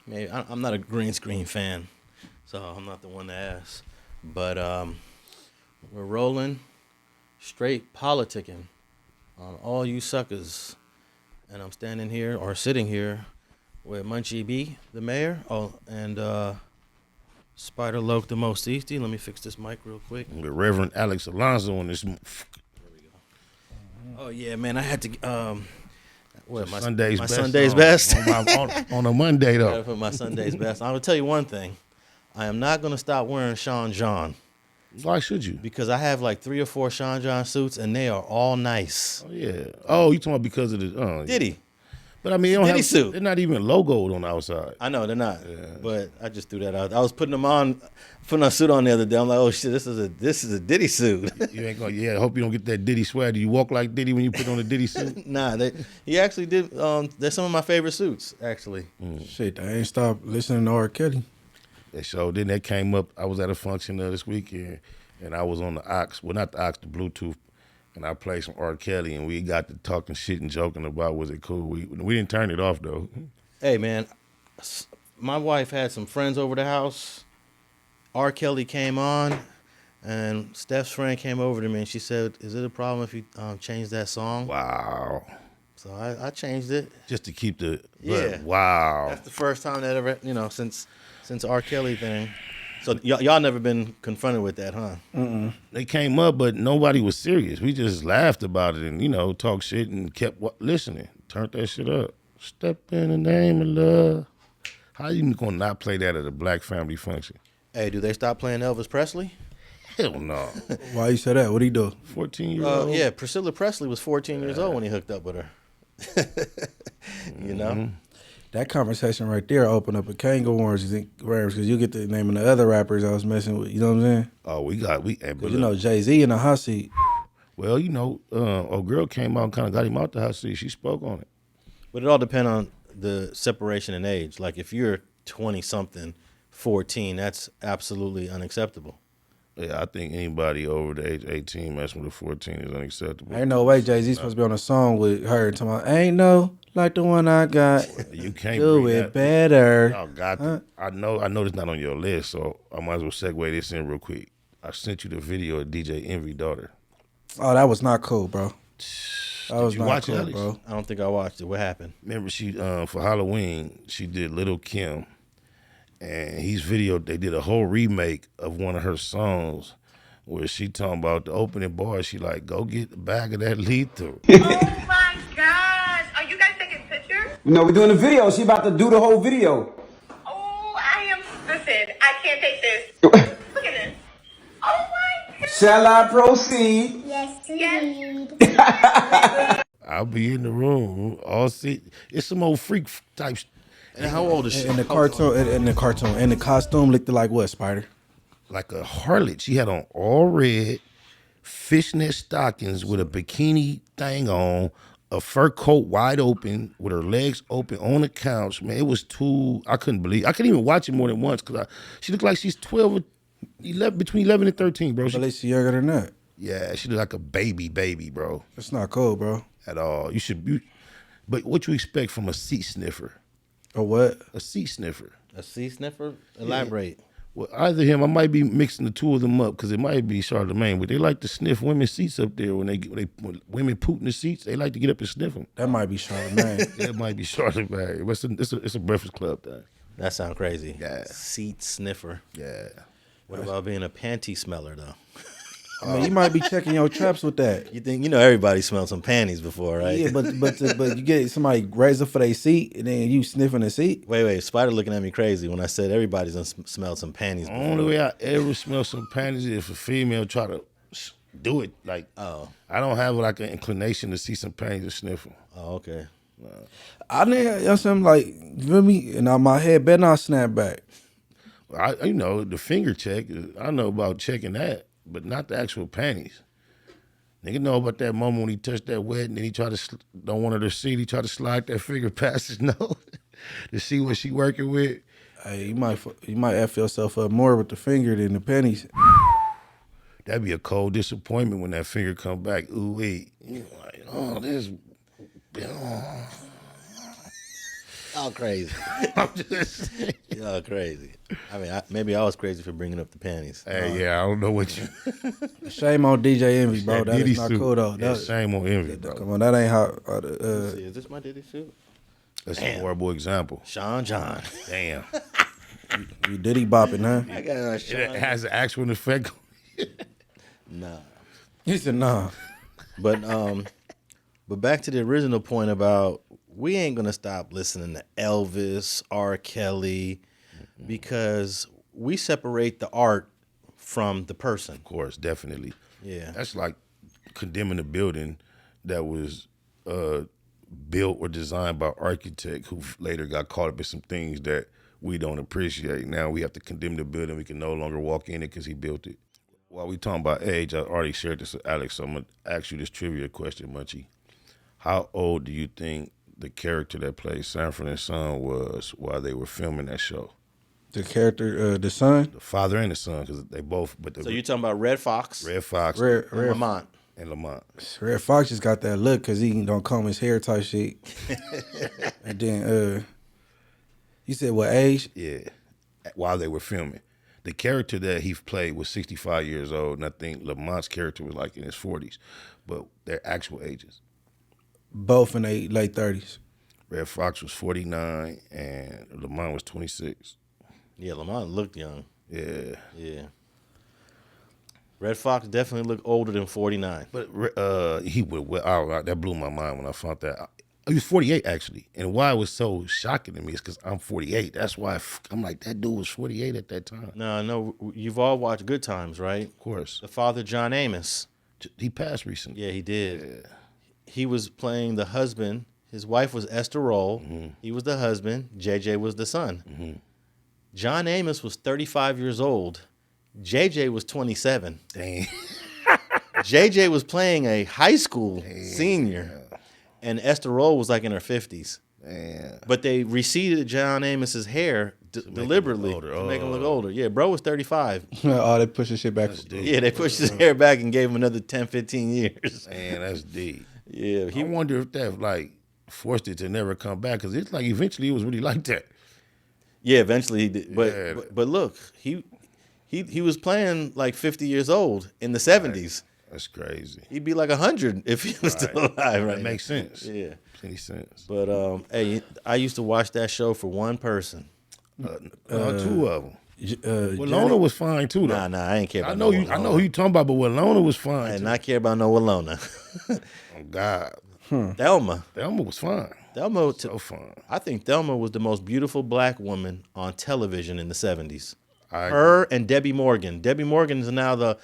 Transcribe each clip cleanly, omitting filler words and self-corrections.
maybe I'm not a green screen fan, so I'm not the one to ask. But we're rolling straight politicking on all you suckers, and I'm standing here or sitting here with Munchie B, the mayor, and Spider Loc, the most easty. Let me fix this mic real quick. With Reverend Alex Alonso on this. There we go. Oh yeah, man, I had to. What my Sunday's my best Sunday's song. best on a Monday though. Gotta put my Sunday's best. I'm gonna tell you one thing. I am not gonna stop wearing Sean John Why should you? because I have like 3 or 4 Sean John suits and they are all nice. Oh yeah. Oh, you talking about because of the Diddy. But I mean, they don't Diddy have suit. They're not even logoed on the outside. I know they're not, Yeah. but I just threw that out. I was putting them on, putting a suit on the other day. I'm like, oh shit, this is a Diddy suit. You ain't gonna. Yeah, I hope you don't get that Diddy swag. Do you walk like Diddy when you put on a Diddy suit? Nah, he actually did. They're some of my favorite suits, actually. Shit, I ain't stopped listening to R. Kelly. So then that came up. I was at a function this weekend, and I was on the aux. Well, not the aux, the Bluetooth. And I played some R. Kelly, and we got to talking shit and joking about was it cool. We didn't turn it off though. Hey man, my wife had some friends over the house. R. Kelly came on, and Steph's friend came over to me and she said, "Is it a problem if you change that song?" Wow. So I changed it. Just to keep the. Yeah. But wow. That's the first time that ever, since R. Kelly thing. So y'all never been confronted with that, huh? They came up, but nobody was serious. We just laughed about it and, talked shit and kept listening. Turned that shit up. Step in the name of love. How you gonna not play that at a black family function? Hey, do they stop playing Elvis Presley? Hell no. Why you say that? What'd he do? 14-year-old? Yeah, Priscilla Presley was 14 years old when he hooked up with her. You know? That conversation right there opened up a can of worms because you get the name of the other rappers I was messing with. You know what I'm saying? Oh, Because Jay-Z in the hot seat. Well, a girl came out and kind of got him out the house seat. She spoke on it. But it all depends on the separation in age. Like if you're 20-something, 14, that's absolutely unacceptable. Yeah, I think anybody over the age of 18 messing with a 14 is unacceptable. Ain't no way Jay-Z's supposed to be on a song with her talking about, ain't no like the one I got. You can't do bring it that. better. Y'all got I know it's not on your list, so I might as well segue this in real quick. I sent you the video of DJ Envy daughter. Oh, that was not cool, bro. That was you not watch it, cool, Alex? bro. I don't think I watched it. What happened? Remember she for Halloween she did Lil Kim, and they did a whole remake of one of her songs where she talking about the opening bar. She like, go get the bag of that lethal. Oh my gosh. Are you guys taking pictures? No, we're doing a video. She about to do the whole video. Oh, listen, I can't take this. Look at this. Oh my gosh. Shall I proceed? Yes. I'll be in the room. It's some old freak type. And how old is she? In the costume looked like what, Spider? Like a harlot. She had on all red, fishnet stockings with a bikini thing on, a fur coat wide open with her legs open on the couch. Man, it was I couldn't believe. I couldn't even watch it more than once because she looked like she's 12 or 11, between 11 and 13, bro. At least she's younger than that. Yeah, she looked like a baby, bro. That's not cool, bro. At all. But what you expect from a seat sniffer? A what? A seat sniffer. A sea sniffer? Elaborate. Well, either him, I might be mixing the two of them up because it might be Charlemagne, but they like to sniff women's seats up there when when women poop in the seats. They like to get up and sniff them. That might be Charlemagne. That might be Charlemagne. But it's a Breakfast Club thing. That sounds crazy. Yeah. Seat sniffer. Yeah. What about being a panty smeller though? I mean, you might be checking your traps with that. You think everybody smelled some panties before, right? Yeah, but you get somebody raise up for their seat and then you sniffing the seat. Wait, Spider looking at me crazy when I said everybody's done smelled some panties The before. only way I ever smell some panties is if a female try to do it. Like, I don't have like an inclination to see some panties and sniff them. Oh, okay. I didn't, something like, you feel me? And my head better not snap back. The finger check, I know about checking that, but not the actual panties. Nigga know about that moment when he touched that wet and then he tried to, don't want her to see, he tried to slide that finger past his nose to see what she working with. Hey, you might F yourself up more with the finger than the panties. That'd be a cold disappointment when that finger come back. Ooh, wait. You like, oh, this. Oh. Y'all crazy. I'm just saying. Y'all crazy. I mean, maybe I was crazy for bringing up the panties. Hey, yeah, I don't know what you. Shame on DJ Envy, bro. That That Diddy is not suit. cool though. Yeah, That, shame on Envy, bro. come on, that ain't how. Let's see, is this my Diddy suit? That's a horrible example. Sean John. Damn. You Diddy bopping, huh? I got a It Sean. has an actual effect. Nah. He said, nah. But back to the original point about we ain't gonna stop listening to Elvis, R. Kelly, because we separate the art from the person. Of course, definitely. Yeah. That's like condemning a building that was built or designed by architect who later got caught up in some things that we don't appreciate. Now we have to condemn the building. We can no longer walk in it because he built it. While we talking about age, I already shared this with Alex, so I'm going to ask you this trivia question, Munchie. How old do you think the character that plays Sanford and Son was while they were filming that show? The character, the son, The father and the son, because they both, but the So you're talking about Red Fox, Red Fox Red Lamont. and Lamont. Red Fox just got that look because he don't comb his hair type shit. And then, you said what age? Yeah, while they were filming. The character that he played was 65 years old, and I think Lamont's character was like in his 40s, but their actual ages. Both in their late 30s. Red Fox was 49, and Lamont was 26. Yeah, Lamont looked young. Yeah. Yeah. Red Fox definitely looked older than 49. But he would, that blew my mind when I found that. He was 48, actually. And why it was so shocking to me is because I'm 48. That's why I'm like, that dude was 48 at that time. No, you've all watched Good Times, right? Of course. The father, John Amos. He passed recently. Yeah, he did. Yeah. He was playing the husband. His wife was Esther Roll. Mm-hmm. He was the husband. JJ was the son. Mm-hmm. John Amos was 35 years old. JJ was 27. Dang. JJ was playing a high school senior. And Esther Roll was like in her 50s. Man. But they receded John Amos's hair deliberately to make him look older. Yeah, bro was 35. Oh, they push the shit back. Yeah, they pushed his hair back and gave him another 10, 15 years. Man, that's deep. Yeah, I wonder if that like forced it to never come back, because it's like eventually it was really like that. Yeah, eventually he did. But look, he was playing like 50 years old in the 70s. That's crazy. He'd be like 100 if he was still alive right That now. makes sense. Yeah. Plenty sense. But hey, I used to watch that show for one person. Two of them. Walona Janet- was fine too, though. Nah, I ain't care about I know no you. I Walona. know who you talking about, but Walona was I fine. did Too. not care about no Walona. Oh God, Thelma. Thelma was fine. Thelma, So fun. I think Thelma was the most beautiful black woman on television in the 70s. I Her and Debbie Morgan. Debbie Morgan is now the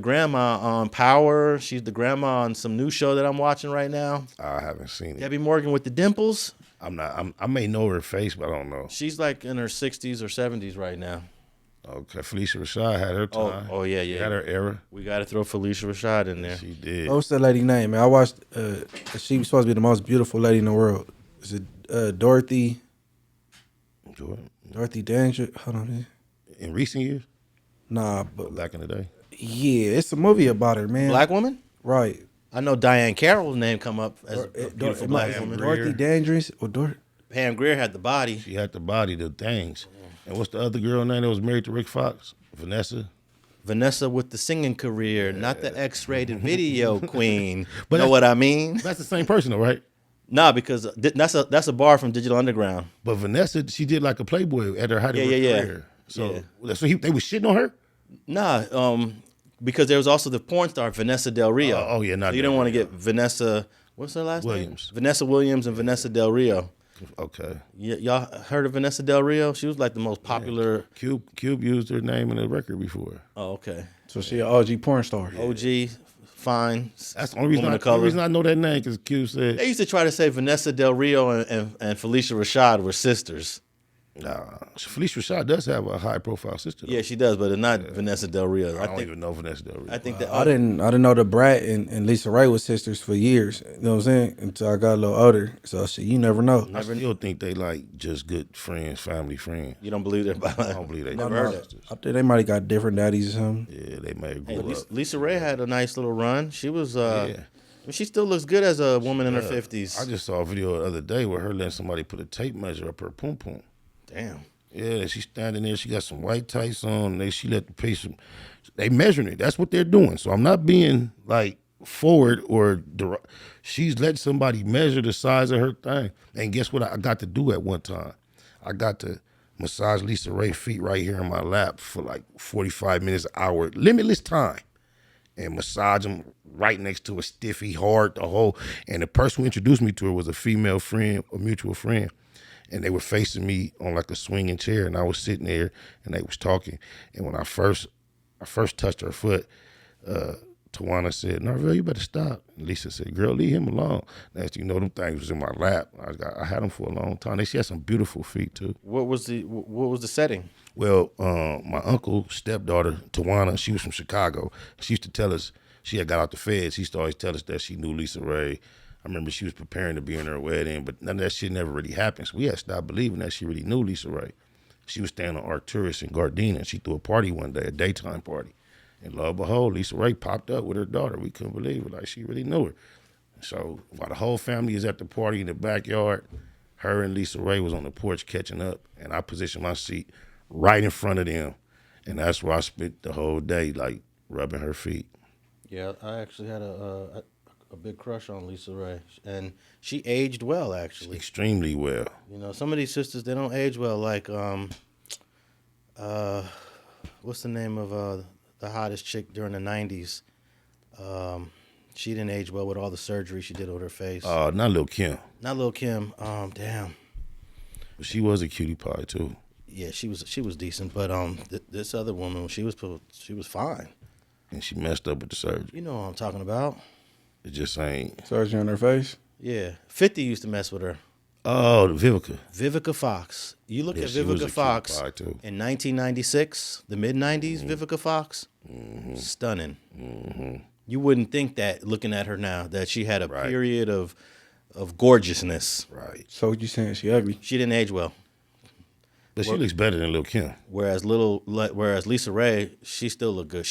grandma on Power. She's the grandma on some new show that I'm watching right now. I haven't seen it. Debbie Morgan with the dimples. I may know her face, but I don't know. She's like in her 60s or 70s right now. Okay, Felicia Rashad had her time. Oh yeah. She had her era. We got to throw Felicia Rashad in there. She did. What's that lady name, man? I watched. She was supposed to be the most beautiful lady in the world. Is it Dorothy? Jordan. Dorothy Danger? Hold on. In recent years, Nah, but back in the day. yeah, it's a movie about her, man. Black woman? Right. I know Diane Carroll's name come up as a beautiful black woman. Dorothy Dangerous or Pam Grier had the body. She had the body, the things. And what's the other girl name that was married to Rick Fox? Vanessa with the singing career, not the X-rated video queen. But Know what I mean? That's the same person, though, right? Nah, because that's a bar from Digital Underground. But Vanessa, she did like a Playboy at her height of her career. So they was shitting on her? Nah, because there was also the porn star Vanessa Del Rio. Oh, yeah, not so you Del don't want to Rio. get Vanessa. What's her last Williams. name? Vanessa Williams and Vanessa Del Rio. Okay. Y'all heard of Vanessa Del Rio? She was like the most popular. Cube used her name in the record before. Oh, okay. So she an OG porn star. OG, fine. That's the only reason I know that name, because Cube said, They used to try to say Vanessa Del Rio and Felicia Rashad were sisters. nah, Felicia Rashad does have a high profile sister, though. Yeah, she does, but not Vanessa Del Rio. I don't even know Vanessa Del Rio. I think that I didn't know the Brat and Lisa Ray was sisters for years. You know what I'm saying? Until I got a little older. So shit, you never know. I still think they like just good friends, family friends. you don't believe they're I don't believe they Never do heard sisters. I think they might have got different daddies or something. Yeah, they may have Hey, grew up. Lisa Ray had a nice little run. She was She still looks good as a woman in her 50s. I just saw a video the other day where her letting somebody put a tape measure up her pum pum. Damn. Yeah, she's standing there. She got some white tights on. She let the patient. They measuring it. That's what they're doing. So I'm not being like forward or she's letting somebody measure the size of her thing. And guess what? I got to do at one time. I got to massage Lisa Ray's feet right here in my lap for like 45 minutes, an hour, limitless time, and massage them right next to a stiffy, hard, the whole. And the person who introduced me to her was a female friend, a mutual friend. And they were facing me on like a swinging chair, and I was sitting there, and they was talking. And when I first touched her foot, Tawana said, "Narvell, you better stop." And Lisa said, "Girl, leave him alone." Next thing you know, them things was in my lap. I had them for a long time. She had some beautiful feet too. What was the setting? Well, my uncle, stepdaughter, Tawana, she was from Chicago. She used to tell us, she had got out the feds. She used to always tell us that she knew Lisa Ray. I remember she was preparing to be in her wedding, but none of that shit never really happened. So we had stopped believing that she really knew Lisa Ray. She was staying on Arcturus in Gardena, and she threw a party one day, a daytime party. And lo and behold, Lisa Ray popped up with her daughter. We couldn't believe it. Like, she really knew her. So while the whole family is at the party in the backyard, her and Lisa Ray was on the porch catching up, and I positioned my seat right in front of them. And that's where I spent the whole day, like, rubbing her feet. Yeah, I actually had a big crush on Lisa Ray, and she aged well, actually. Extremely well. You know, some of these sisters, they don't age well. Like, what's the name of the hottest chick during the 90s? She didn't age well with all the surgery she did with her face. Not Lil Kim. Not Lil Kim. Damn. But she was a cutie pie too. Yeah, she was decent, but this other woman, she was fine. And she messed up with the surgery. You know what I'm talking about. It just ain't. Surgery on her face? Yeah. 50 used to mess with her. Oh, the Vivica. Vivica Fox. You look at she was Vivica a Fox cutie pie, too. in 1996, the mid-90s, Vivica Fox, stunning. You wouldn't think that looking at her now, that she had a period of gorgeousness. Right. So what you saying, she ugly? She didn't age well. But she looks better than Lil Kim. Whereas Lisa Ray, she still look good.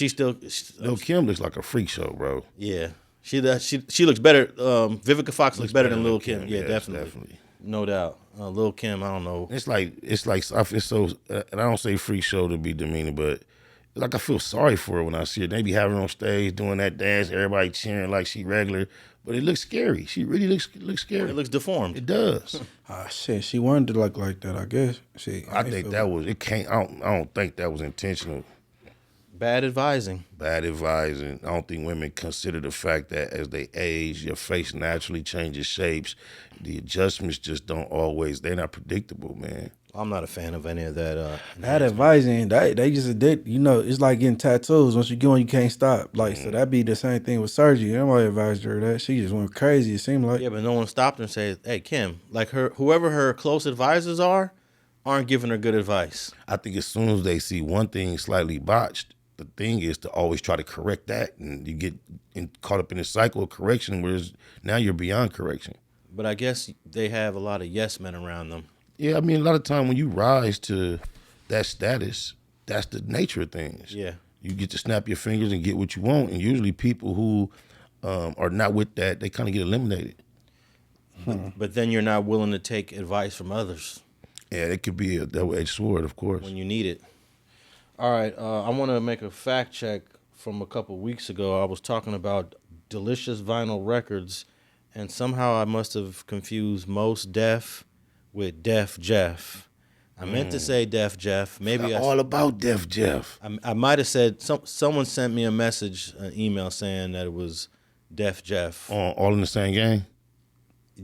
Lil Kim looks like a freak show, bro. Yeah. She looks better. Vivica Fox looks better than Lil Kim. Yeah, Yes, definitely. No doubt. Lil Kim, I don't know. It's like it's so, and I don't say freak show to be demeaning, but like I feel sorry for her when I see her. They be having her on stage doing that dance, everybody cheering like she regular, but it looks scary. She really looks scary. It looks deformed. It does. Shit, she wanted to look like that, I guess. I think that was, it can't, I don't think that was intentional. Bad advising. Bad advising. I don't think women consider the fact that as they age, your face naturally changes shapes. The adjustments just don't always, they're not predictable, man. I'm not a fan of any of that. That advising, they just did. You know, it's like getting tattoos. Once you get one, you can't stop. Like, so that'd be the same thing with surgery. Nobody advised her that. She just went crazy, it seemed like. Yeah, but no one stopped her and said, "Hey, Kim, like whoever her close advisors aren't giving her good advice." I think as soon as they see one thing slightly botched, the thing is to always try to correct that, and you get caught up in a cycle of correction, whereas now you're beyond correction. But I guess they have a lot of yes men around them. Yeah, I mean, a lot of time when you rise to that status, that's the nature of things. Yeah. You get to snap your fingers and get what you want, and usually people who are not with that, they kind of get eliminated. But then you're not willing to take advice from others. Yeah, it could be a double-edged sword, of course. When you need it. All right, I want to make a fact check from a couple weeks ago. I was talking about Delicious Vinyl Records, and somehow I must have confused Mos Def with Def Jef. I meant to say Def Jef. Maybe all about Def Jef. I might have said someone sent me a message, an email saying that it was Def Jef. All in the same gang?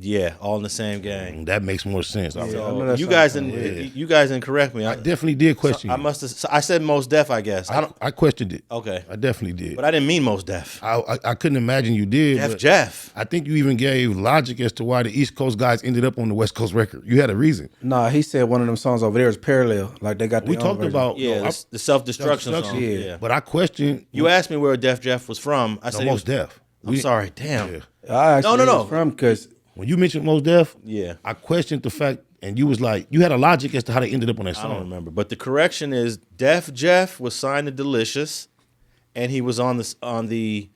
Yeah, all in the same gang. That makes more sense. So you guys didn't correct me. I definitely did question you. I said Mos Def, I guess. I questioned it. Okay. I definitely did. But I didn't mean Mos Def. I couldn't imagine you did. Def Jef. I think you even gave logic as to why the East Coast guys ended up on the West Coast record. You had a reason. Nah, he said one of them songs over there is parallel. Like they got We talked about the self-destruction song. Yeah. But I questioned. You asked me where Def Jef was from. I said Mos Def. I'm sorry. Damn. Yeah. I actually No. from because When you mentioned Mos Def, Yeah. I questioned the fact, and you was like, you had a logic as to how they ended up on that I song. don't remember. But the correction is Def Jef was signed to Delicious, and he was on the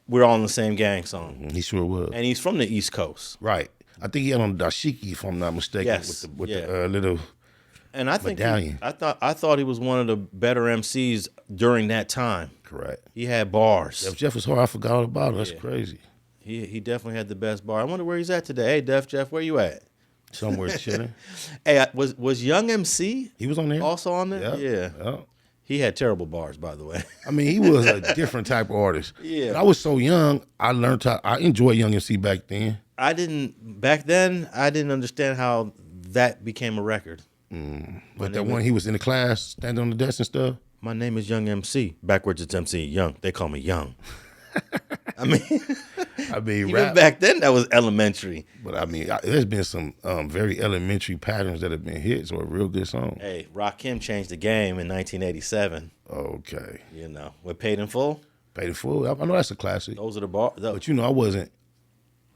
We're All in the Same Gang song. He sure was. And he's from the East Coast. Right. I think he had on Dashiki, if I'm not mistaken, Yes. with the little And I think medallion. I thought he was one of the better MCs during that time. Correct. He had bars. Def Jef was hard. I forgot all about it. That's crazy. He definitely had the best bar. I wonder where he's at today. Hey, Def Jef, where you at? Somewhere chilling. Hey, was Young MC He was on there. also on there? Yeah. He had terrible bars, by the way. I mean, he was a different type of artist. Yeah. But I was so young, I enjoyed Young MC back then. Back then, I didn't understand how that became a record. But that one he was in the class, standing on the desk and stuff. My name is Young MC. Backwards it's MC. Young. They call me Young. I mean, even rap. back then that was elementary. But I mean, there's been some very elementary patterns that have been hits or real good songs. Hey, Kim changed the game in 1987. Okay. You know, with Paid in Full. Paid in Full. I know that's a classic. Those are the bars. But you know, I wasn't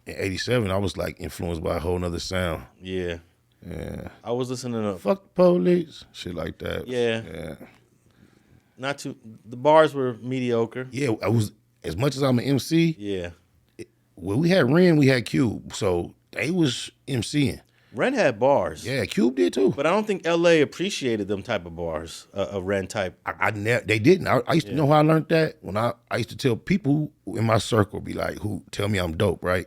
in '87. I was like influenced by a whole nother sound. Yeah. Yeah. I was listening to Fuck the police, shit like that. Yeah. The bars were mediocre. Yeah, I was, as much as I'm an MC. Yeah. Well, we had Ren, we had Cube, so they was MCing. Ren had bars. Yeah, Cube did too. But I don't think LA appreciated them type of bars, a Ren type. They didn't. I used to know how I learned that when I used to tell people in my circle, be like, who tell me I'm dope, right?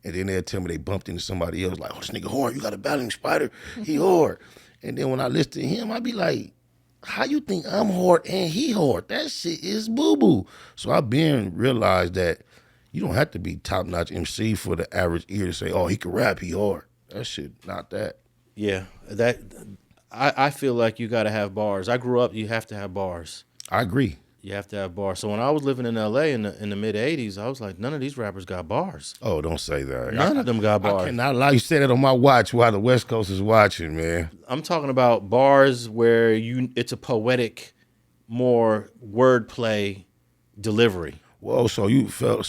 And then they'd tell me they bumped into somebody else, like, oh, this nigga hard. You got to battle him, Spider. He hard. And then when I listen to him, I'd be like, how you think I'm hard and he hard? That shit is boo-boo. So I've been realized that you don't have to be top-notch MC for the average ear to say, oh, he can rap, he hard. That shit, not that. Yeah, I feel like you got to have bars. I grew up, you have to have bars. I agree. You have to have bars. So when I was living in LA in the mid 80s, I was like, none of these rappers got bars. Oh, don't say that. None of them got bars. I cannot allow you to say that on my watch while the West Coast is watching, man. I'm talking about bars where it's a poetic, more wordplay delivery. Whoa, so you felt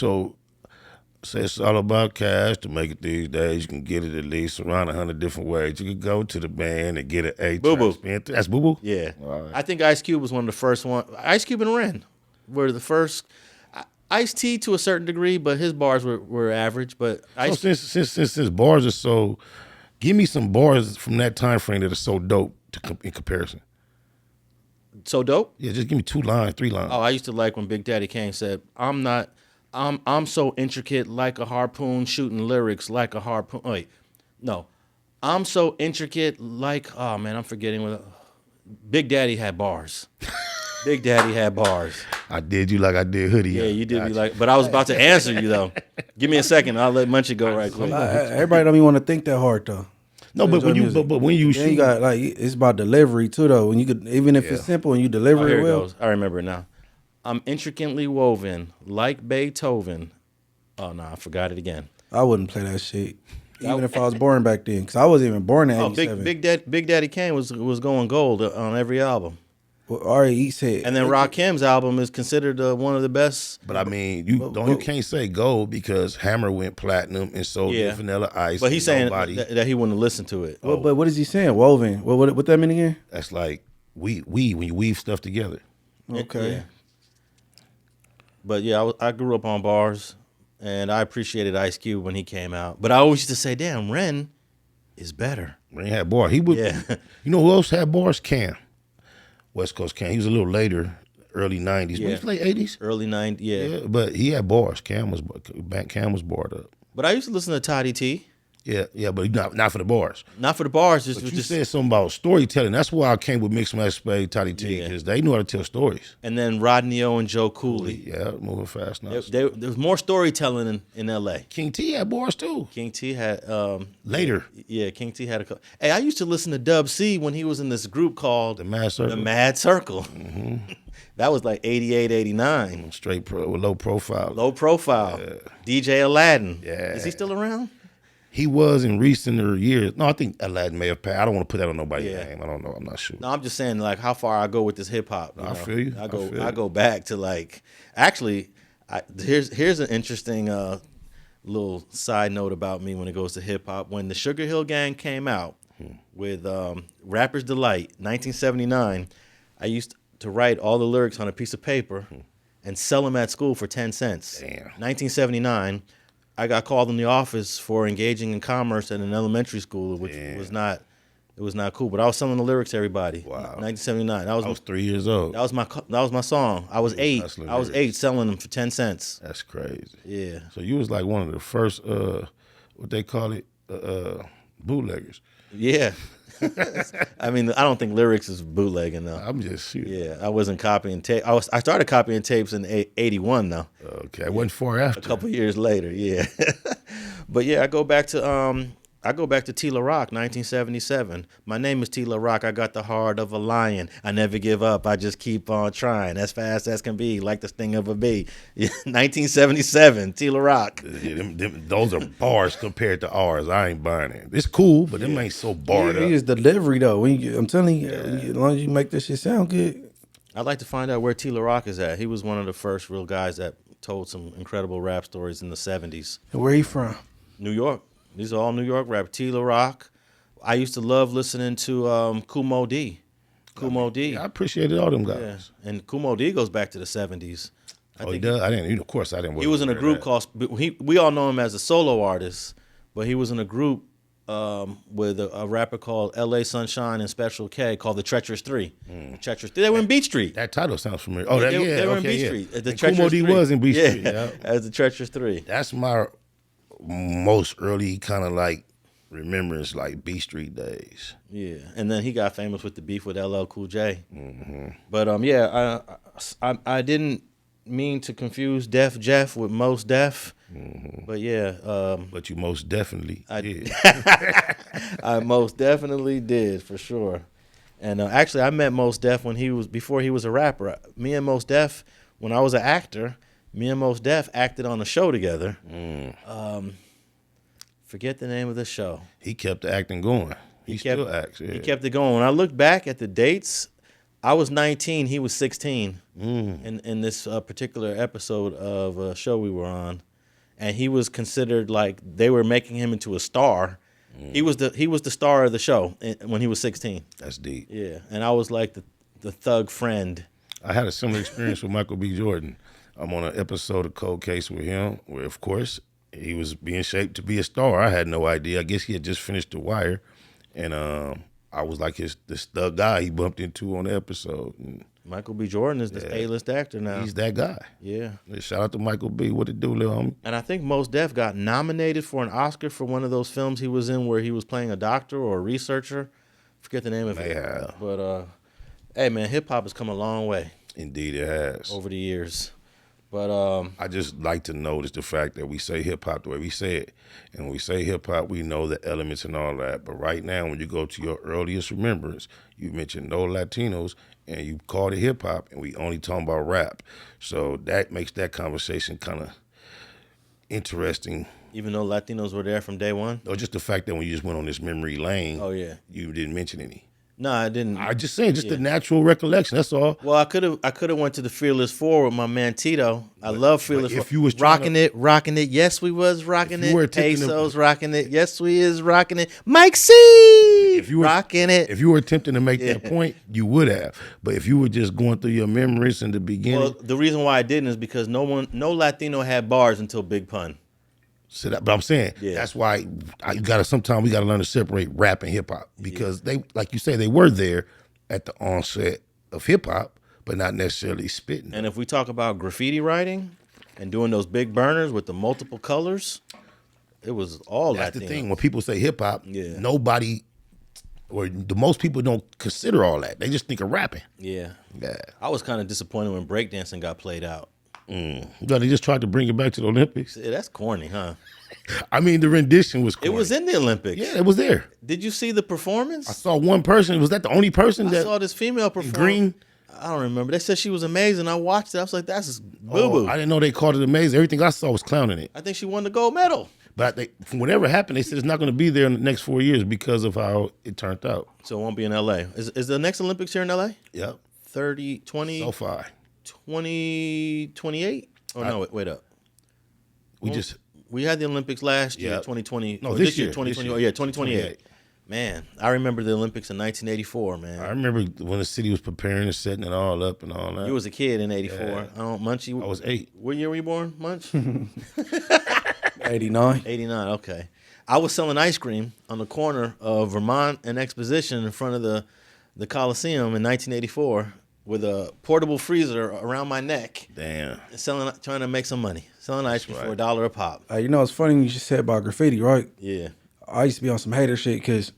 say it's all about cash to make it these days. You can get it at least around 100 different ways. You could go to the band and get an A. Boo-boo. That's boo-boo? Yeah. Right. I think Ice Cube was one of the first one. Ice Cube and Ren were the first. Ice-T to a certain degree, but his bars were average. But since bars are so, give me some bars from that time frame that are so dope in comparison. So dope? Yeah, just give me 2 lines, 3 lines. Oh, I used to like when Big Daddy Kane said, I'm so intricate like a harpoon, shooting lyrics like a harpoon. Wait, no. I'm so intricate like, oh man, I'm forgetting what. Big Daddy had bars. Big Daddy had bars. I did you like I did Hoodie. Yeah, you did me like, but I was about to answer you though. Give me a second. I'll let Munchie go right quick. Everybody don't even want to think that hard though. No, but when you then you got like it's about delivery too though. When you could, even if it's simple and you deliver Here it it well. goes. I remember it now. I'm intricately woven like Beethoven. Oh no, I forgot it again. I wouldn't play that shit, even if I was born back then, because I wasn't even born in '87. Big Daddy Kane was going gold on every album. Well, R.E. said, and then Rakim's album is considered one of the best. But I mean, you can't say gold because Hammer went platinum and sold Vanilla Ice. But he's saying that he wouldn't listen to it. Well, but what is he saying? Woven. What that mean again? That's like when you weave stuff together. Okay. Yeah. But yeah, I grew up on bars, and I appreciated Ice Cube when he came out. But I always used to say, "Damn, Ren is better." Ren had bars. He would. Yeah. You know who else had bars? Cam. West Coast Cam. He was a little later, early '90s. Yeah. Late '80s. Early '90s. Yeah. But he had bars. Cam was barred up. But I used to listen to Toddy T. Yeah, but not for the bars. Not for the bars. You said something about storytelling. That's why I came with Mix Match Spade, Toddy T, because they knew how to tell stories. And then Rodney O and Joe Cooley. Yeah, moving fast now. There was more storytelling in L.A. King T had bars too. King T had later. Yeah, King T had a couple. Hey, I used to listen to Dub C when he was in this group called The Mad Circle. The Mad Circle. Mm-hmm. That was like 88, 89. Straight low profile. Low profile. Yeah. DJ Aladdin. Yeah. Is he still around? He was in recenter years. No, I think Aladdin may have passed. I don't want to put that on nobody's name. I don't know. I'm not sure. No, I'm just saying like how far I go with this hip hop. I feel you. I go back to like actually. Here's an interesting little side note about me when it goes to hip hop. When the Sugar Hill Gang came out with Rapper's Delight, 1979, I used to write all the lyrics on a piece of paper and sell them at school for 10 cents. Damn. 1979, I got called in the office for engaging in commerce at an elementary school, which was not cool. But I was selling the lyrics to everybody. Wow. 1979. I was 3 years old. That was my song. I was 8. hustling I was lyrics. 8 selling them for 10 cents. That's crazy. Yeah. So you was like one of the first, what they call it, bootleggers. Yeah. I mean, I don't think lyrics is bootlegging though. I'm just shooting. Yeah, I wasn't copying tape. I started copying tapes in '81 though. Okay, I wasn't far after. A couple years later, yeah. But yeah, I go back to Tila Rock, 1977. My name is Tila Rock. I got the heart of a lion. I never give up. I just keep on trying, as fast as can be, like the sting of a bee. 1977, Tila Rock. Yeah, those are bars compared to ours. I ain't buying it. It's cool, but them ain't so barred He up. is delivery though. I'm telling you, as long as you make this shit sound good. I'd like to find out where Tila Rock is at. He was one of the first real guys that told some incredible rap stories in the 70s. And where he from? New York. These are all New York rap. Tila Rock. I used to love listening to Kumo D. Kumo D. I appreciated all them guys. Yeah. And Kumo D goes back to the 70s. He does? I didn't. Of course, I didn't. He was in a group called. We all know him as a solo artist, but he was in a group with a rapper called L.A. Sunshine and Special K called the Treacherous Three. Treacherous 3. They were in Beat Street. That title sounds familiar. Oh, They were in okay, Beat yeah. Street. The And Kumo Treacherous D 3. was in Beat Street. Yeah, Yeah. as the Treacherous 3. That's my most early kind of like remembrance, like B Street days. Yeah, and then he got famous with the beef with LL Cool J. Mm-hmm. But yeah, I didn't mean to confuse Def Jef with Mos Def. Mm-hmm. But yeah, But you most definitely did. I most definitely did for sure. And actually, I met Mos Def before he was a rapper. Me and Mos Def, when I was an actor, me and Mos Def acted on a show together. Forget the name of the show. He kept the acting going. He still acts. Yeah. He kept it going. When I look back at the dates, I was 19. He was 16 in this particular episode of a show we were on, and he was considered like they were making him into a star. He was the star of the show when he was 16. That's deep. Yeah, and I was like the thug friend. I had a similar experience with Michael B. Jordan. I'm on an episode of Cold Case with him, where of course he was being shaped to be a star. I had no idea. I guess he had just finished The Wire, and I was like this thug guy he bumped into on the episode. And Michael B. Jordan is the A-list actor now. he's that guy. Yeah. Shout out to Michael B. What it do, little homie? And I think Mos Def got nominated for an Oscar for one of those films he was in where he was playing a doctor or a researcher. Forget the name of it. Yeah. But hey man, hip hop has come a long way Indeed, it has. over the years. But I just like to notice the fact that we say hip hop the way we say it. And when we say hip hop, we know the elements and all that. But right now, when you go to your earliest remembrance, you mentioned no Latinos and you called it hip hop, and we only talking about rap. So that makes that conversation kind of interesting. even though Latinos were there from day one. Or just the fact that when you just went on this memory lane, Oh yeah. you didn't mention any. No, I didn't. I just saying, just the natural recollection. That's all. Well, I could have went to the Fearless Four with my man Tito. I love Fearless if Four. you was trying rocking it. Yes, we was rocking If you were it. attempting to- Pesos rocking it. Yes, we is rocking it. Mike C. If you were rocking it. If you were attempting to make that point, you would have. But if you were just going through your memories in the beginning, Well, the reason why I didn't is because no Latino had bars until Big Pun. so that, but I'm saying that's why sometimes we gotta learn to separate rap and hip hop because they, like you say, they were there at the onset of hip hop, but not necessarily spitting. And if we talk about graffiti writing and doing those big burners with the multiple colors, it was all That's Latino. the thing. When people say hip hop, Yeah. nobody or the most people don't consider all that. They just think of rapping. Yeah. Yeah. I was kind of disappointed when breakdancing got played out. No, they just tried to bring it back to the Olympics. Yeah, that's corny, huh? I mean, the rendition was corny. It was in the Olympics. Yeah, it was there. Did you see the performance? I saw one person. Was that the only person I that saw this female perform. green? I don't remember. They said she was amazing. I watched it. I was like, that's just boo-boo. I didn't know they called it amazing. Everything I saw was clowning it. I think she won the gold medal. But from whatever happened, they said it's not going to be there in the next 4 years because of how it turned out. So it won't be in L.A. Is the next Olympics here in L.A.? Yep. 30, 20, So far. 20, 28? Oh, no, wait up. We just We had the Olympics last year, Yeah. 2020. No, or this year, 2020. this year. Oh, yeah, 2028. Man, I remember the Olympics in 1984, I man. remember when the city was preparing and setting it all up and all that. You was a kid in 84. Yeah. I don't, Munchie. I was 8. What year were you born, Munch? 89. 89, okay. I was selling ice cream on the corner of Vermont and Exposition in front of the Coliseum in 1984 with a portable freezer around my neck, Damn. trying to make some money, selling ice cream for right. $1 a pop. You know, it's funny you just said about graffiti, right? Yeah. I used to be on some hater shit because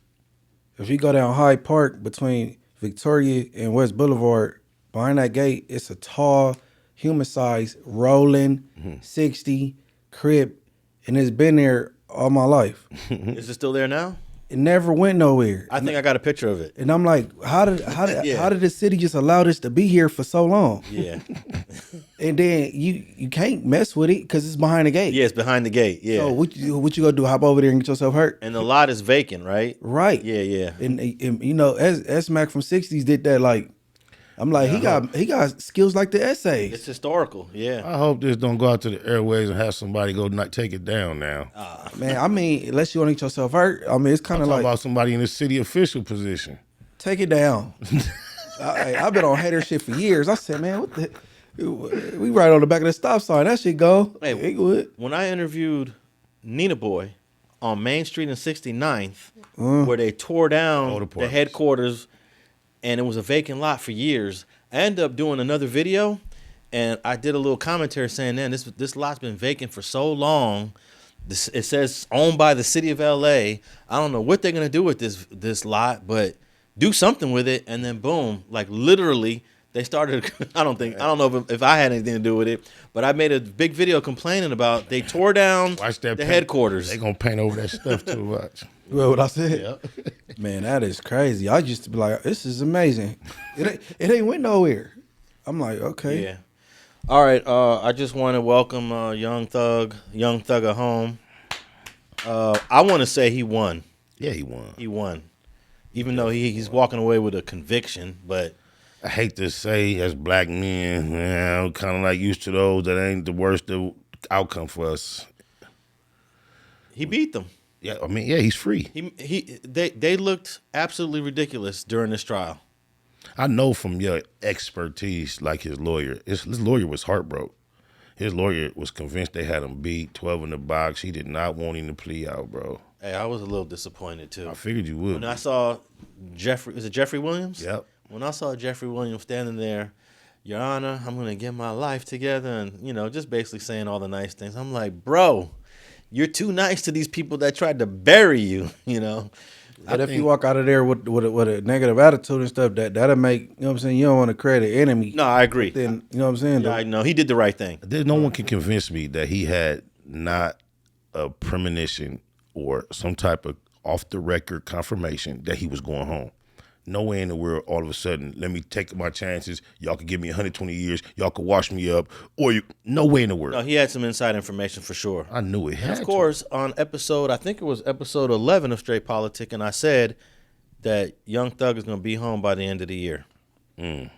if you go down Hyde Park between Victoria and West Boulevard, behind that gate, it's a tall, human-sized, rolling, 60, Crip, and it's been there all my life. Is it still there now? It never went nowhere. I think I got a picture of it. And I'm like, how did Yeah. how did the city just allow this to be here for so long? Yeah. And then you can't mess with it because it's behind the gate. Yeah, it's behind the gate. Yeah. So what you gonna do? Hop over there and get yourself hurt? And the lot is vacant, right? Right. Yeah, yeah. And you know, S Mac from '60s did that. Like, I'm like, he got skills like the essays. It's historical. Yeah. I hope this don't go out to the airways and have somebody go not take it down now. Man, I mean, unless you want to get yourself hurt, I mean, it's kind I'm of talking like about somebody in the city official position. take it down. I've been on hater shit for years. I said, man, what the? We right on the back of the stop sign. That shit go. Hey, It would. When I interviewed Nina Boy on Main Street and 69th, where they tore down the the parks. headquarters and it was a vacant lot for years, I ended up doing another video and I did a little commentary saying, man, this lot's been vacant for so long. It says owned by the city of LA. I don't know what they're going to do with this lot, but do something with it. And then boom, like literally they started, I don't know if I had anything to do with it, but I made a big video complaining about they tore down Watch that the paint. headquarters. They gonna paint over that stuff too much. Well, what I said? Man, that is crazy. I used to be like, this is amazing. It ain't went nowhere. I'm like, okay. Yeah. All right. I just want to welcome Young Thug at home. I want to say he won. Yeah, he won. He won, even though he's walking away with a conviction. But I hate to say, as black men, I'm kind of like used to those. That ain't the worst outcome for us. he beat them. Yeah, I mean, yeah, he's free. They looked absolutely ridiculous during this trial. I know from your expertise, like his lawyer. His lawyer was heartbroken. His lawyer was convinced they had him beat, 12 in the box. He did not want him to plea out, bro. Hey, I was a little disappointed too. I figured you would. When I saw Jeffrey Williams? Yep. When I saw Jeffrey Williams standing there, Your Honor, I'm gonna get my life together, and just basically saying all the nice things. I'm like, bro, you're too nice to these people that tried to bury you. But if you walk out of there with a negative attitude and stuff, that'll make, you know what I'm saying, you don't want to create an enemy. No, I agree. Then, you know what I'm saying? Yeah, I know he did the right thing. There's no one can convince me that he had not a premonition or some type of off-the-record confirmation that he was going home. No way in the world, all of a sudden, let me take my chances. Y'all can give me 120 years. Y'all can wash me up. No way in the world. No, he had some inside information for sure. I knew it had Of course, on I think it was episode 11 of Straight Politicking, I said that Young Thug is going to be home by the end of the year. I